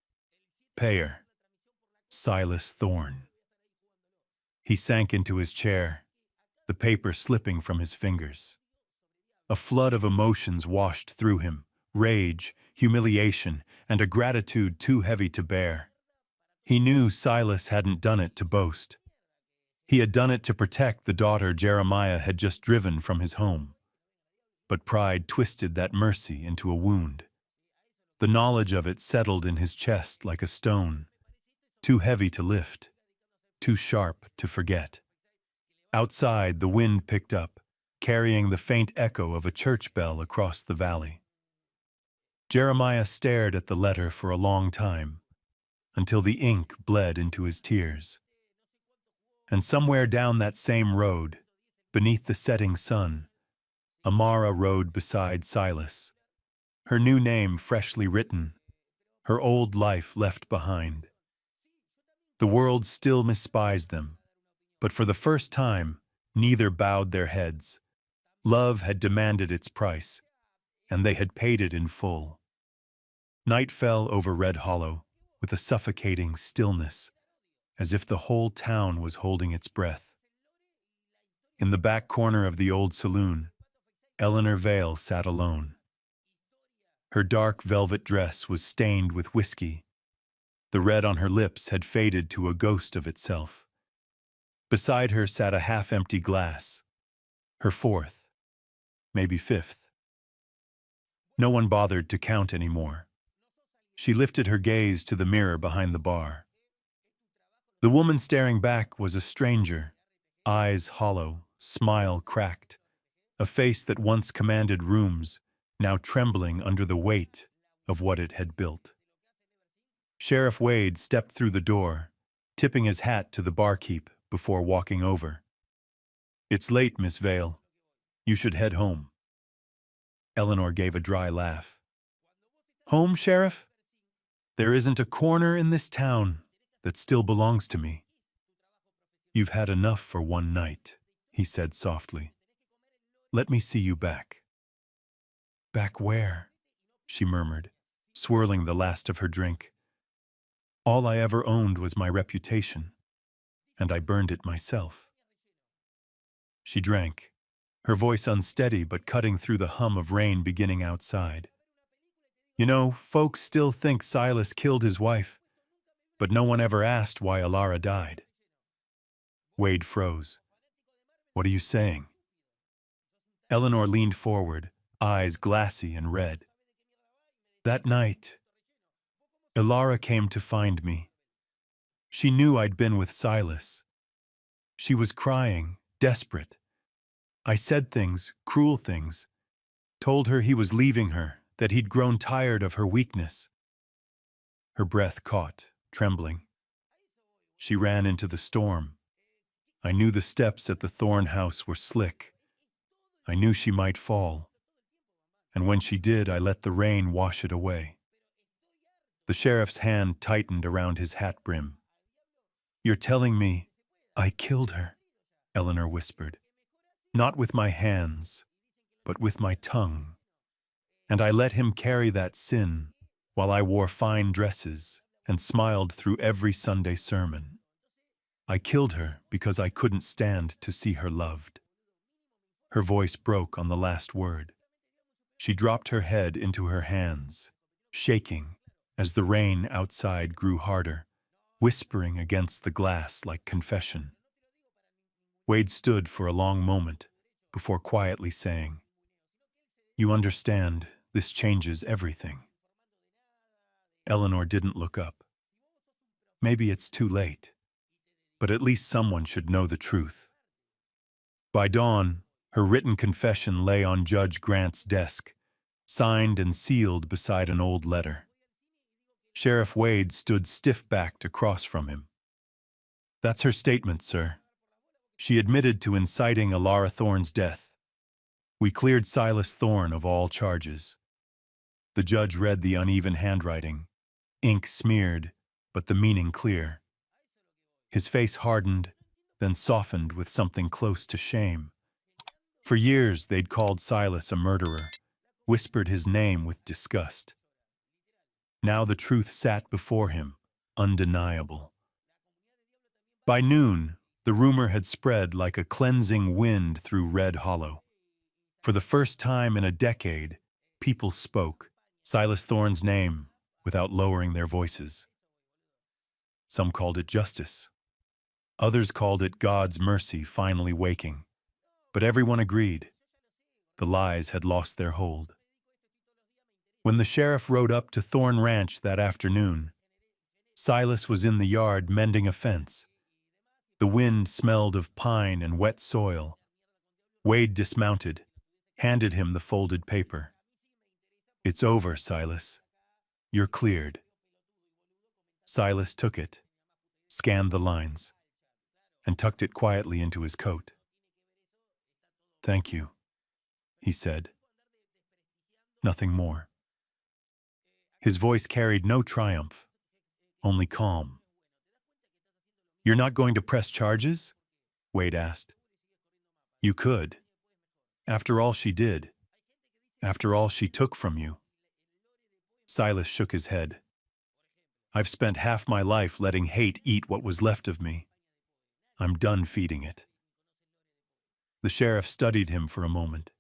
Payer, Silas Thorne." He sank into his chair, the paper slipping from his fingers. A flood of emotions washed through him, rage, humiliation, and a gratitude too heavy to bear. He knew Silas hadn't done it to boast. He had done it to protect the daughter Jeremiah had just driven from his home. But pride twisted that mercy into a wound. The knowledge of it settled in his chest like a stone, too heavy to lift, too sharp to forget. Outside, the wind picked up, carrying the faint echo of a church bell across the valley. Jeremiah stared at the letter for a long time, until the ink bled into his tears. And somewhere down that same road, beneath the setting sun, Amara rode beside Silas, her new name freshly written, her old life left behind. The world still mispised them, but for the first time, neither bowed their heads. Love had demanded its price, and they had paid it in full. Night fell over Red Hollow with a suffocating stillness, as if the whole town was holding its breath. In the back corner of the old saloon, Eleanor Vale sat alone. Her dark velvet dress was stained with whiskey. The red on her lips had faded to a ghost of itself. Beside her sat a half-empty glass, her fourth, maybe fifth. No one bothered to count anymore. She lifted her gaze to the mirror behind the bar. The woman staring back was a stranger, eyes hollow, smile cracked, a face that once commanded rooms, now trembling under the weight of what it had built. Sheriff Wade stepped through the door, tipping his hat to the barkeep before walking over. "It's late, Miss Vale. You should head home." Eleanor gave a dry laugh. "Home, Sheriff? There isn't a corner in this town that still belongs to me." "You've had enough for one night," he said softly. "Let me see you back." "Back where?" she murmured, swirling the last of her drink. "All I ever owned was my reputation, and I burned it myself." She drank, her voice unsteady but cutting through the hum of rain beginning outside. You know, folks still think Silas killed his wife, but no one ever asked why Alara died. Wade froze. What are you saying? Eleanor leaned forward, eyes glassy and red. That night, Alara came to find me. She knew I'd been with Silas. She was crying, desperate. I said things, cruel things, told her he was leaving her, that he'd grown tired of her weakness. Her breath caught, trembling. She ran into the storm. I knew the steps at the Thorn house were slick. I knew she might fall. And when she did, I let the rain wash it away. The sheriff's hand tightened around his hat brim. You're telling me I killed her, Eleanor whispered. Not with my hands, but with my tongue. And I let him carry that sin while I wore fine dresses and smiled through every Sunday sermon. I killed her because I couldn't stand to see her loved. Her voice broke on the last word. She dropped her head into her hands, shaking as the rain outside grew harder, whispering against the glass like confession. Wade stood for a long moment before quietly saying, You understand, this changes everything. Eleanor didn't look up. Maybe it's too late, but at least someone should know the truth. By dawn, her written confession lay on Judge Grant's desk, signed and sealed beside an old letter. Sheriff Wade stood stiff-backed across from him. That's her statement, sir. She admitted to inciting Alara Thorne's death. We cleared Silas Thorne of all charges. The judge read the uneven handwriting, ink smeared, but the meaning clear. His face hardened, then softened with something close to shame. For years they'd called Silas a murderer, whispered his name with disgust. Now the truth sat before him, undeniable. By noon, the rumor had spread like a cleansing wind through Red Hollow. For the first time in a decade, people spoke Silas Thorne's name without lowering their voices. Some called it justice. Others called it God's mercy finally waking. But everyone agreed. The lies had lost their hold. When the sheriff rode up to Thorn Ranch that afternoon, Silas was in the yard mending a fence. The wind smelled of pine and wet soil. Wade dismounted, handed him the folded paper. It's over, Silas. You're cleared. Silas took it, scanned the lines, and tucked it quietly into his coat. Thank you, he said. Nothing more. His voice carried no triumph, only calm. You're not going to press charges? Wade asked. You could. After all she did. After all she took from you. Silas shook his head. I've spent half my life letting hate eat what was left of me. I'm done feeding it. The sheriff studied him for a moment,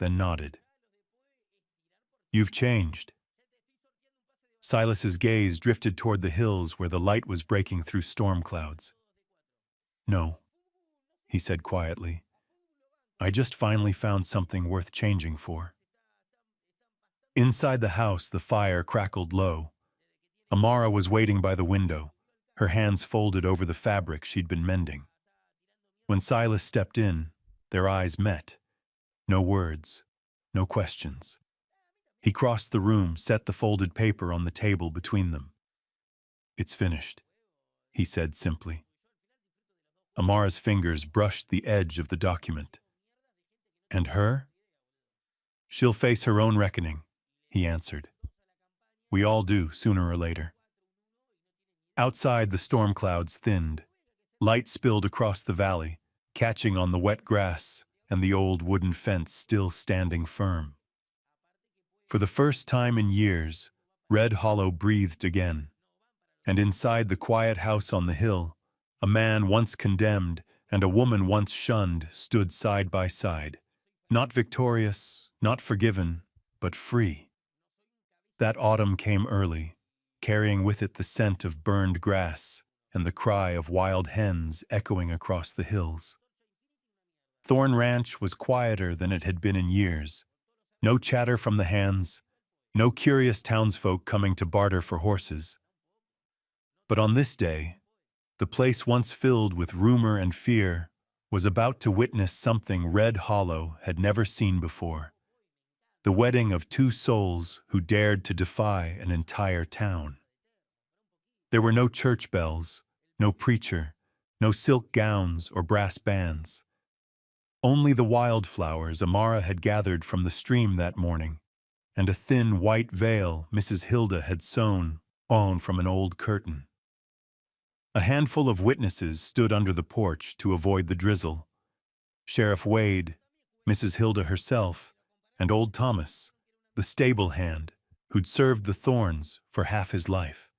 then nodded. You've changed. Silas's gaze drifted toward the hills where the light was breaking through storm clouds. No, he said quietly. I just finally found something worth changing for. Inside the house, the fire crackled low. Amara was waiting by the window, her hands folded over the fabric she'd been mending. When Silas stepped in, their eyes met. No words, no questions. He crossed the room, set the folded paper on the table between them. It's finished, he said simply. Amara's fingers brushed the edge of the document. And her? She'll face her own reckoning, he answered. We all do, sooner or later. Outside, the storm clouds thinned. Light spilled across the valley, catching on the wet grass and the old wooden fence still standing firm. For the first time in years, Red Hollow breathed again. And inside the quiet house on the hill, a man once condemned and a woman once shunned stood side by side. Not victorious, not forgiven, but free. That autumn came early, carrying with it the scent of burned grass and the cry of wild hens echoing across the hills. Thorn Ranch was quieter than it had been in years. No chatter from the hands, no curious townsfolk coming to barter for horses. But on this day, the place once filled with rumor and fear was about to witness something Red Hollow had never seen before. The wedding of two souls who dared to defy an entire town. There were no church bells, no preacher, no silk gowns or brass bands. Only the wildflowers Amara had gathered from the stream that morning, and a thin white veil Mrs. Hilda had sewn on from an old curtain. A handful of witnesses stood under the porch to avoid the drizzle. Sheriff Wade, Mrs. Hilda herself, and old Thomas, the stable hand, who'd served the Thorns for half his life.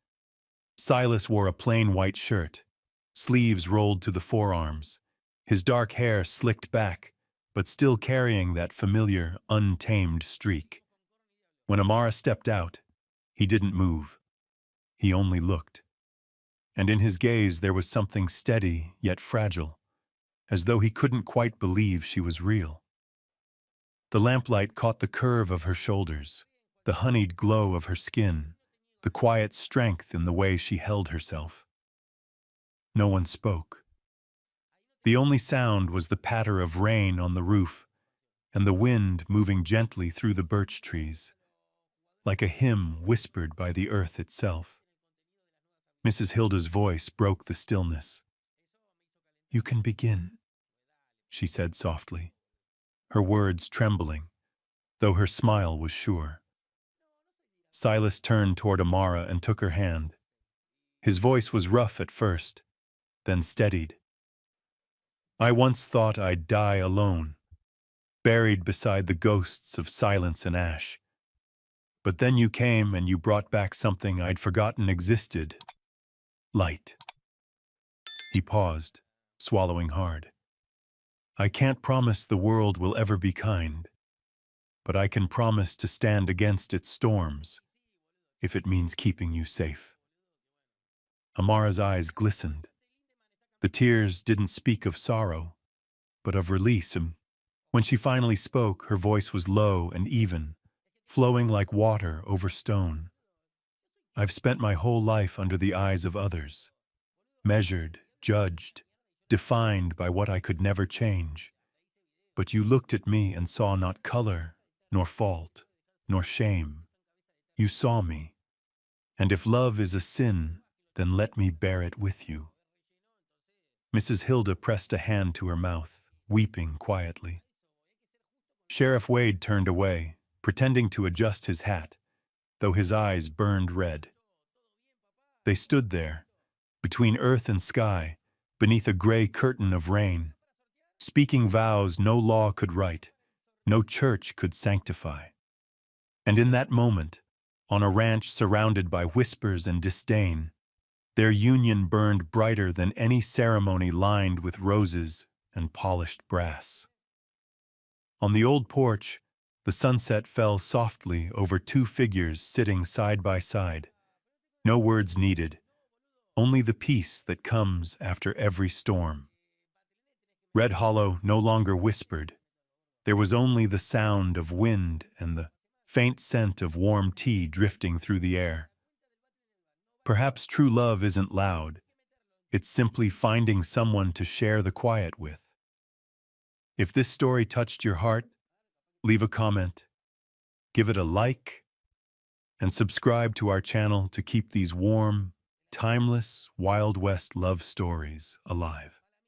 Silas wore a plain white shirt, sleeves rolled to the forearms, his dark hair slicked back, but still carrying that familiar, untamed streak. When Amara stepped out, he didn't move. He only looked. And in his gaze there was something steady yet fragile, as though he couldn't quite believe she was real. The lamplight caught the curve of her shoulders, the honeyed glow of her skin, the quiet strength in the way she held herself. No one spoke. The only sound was the patter of rain on the roof and the wind moving gently through the birch trees, like a hymn whispered by the earth itself. Mrs. Hilda's voice broke the stillness. "You can begin," she said softly, her words trembling, though her smile was sure. Silas turned toward Amara and took her hand. His voice was rough at first, then steadied. "I once thought I'd die alone, buried beside the ghosts of silence and ash. But then you came and you brought back something I'd forgotten existed. Light." He paused, swallowing hard. "I can't promise the world will ever be kind, but I can promise to stand against its storms, if it means keeping you safe." Amara's eyes glistened. The tears didn't speak of sorrow, but of release, and when she finally spoke, her voice was low and even, flowing like water over stone. "I've spent my whole life under the eyes of others, measured, judged, defined by what I could never change. But you looked at me and saw not color, nor fault, nor shame. You saw me. And if love is a sin, then let me bear it with you." Mrs. Hilda pressed a hand to her mouth, weeping quietly. Sheriff Wade turned away, pretending to adjust his hat, though his eyes burned red. They stood there, between earth and sky, beneath a gray curtain of rain, speaking vows no law could write, no church could sanctify. And in that moment, on a ranch surrounded by whispers and disdain, their union burned brighter than any ceremony lined with roses and polished brass. On the old porch, the sunset fell softly over two figures sitting side by side. No words needed, only the peace that comes after every storm. Red Hollow no longer whispered. There was only the sound of wind and the faint scent of warm tea drifting through the air. Perhaps true love isn't loud. It's simply finding someone to share the quiet with. If this story touched your heart, leave a comment, give it a like, and subscribe to our channel to keep these warm, timeless, Wild West love stories alive.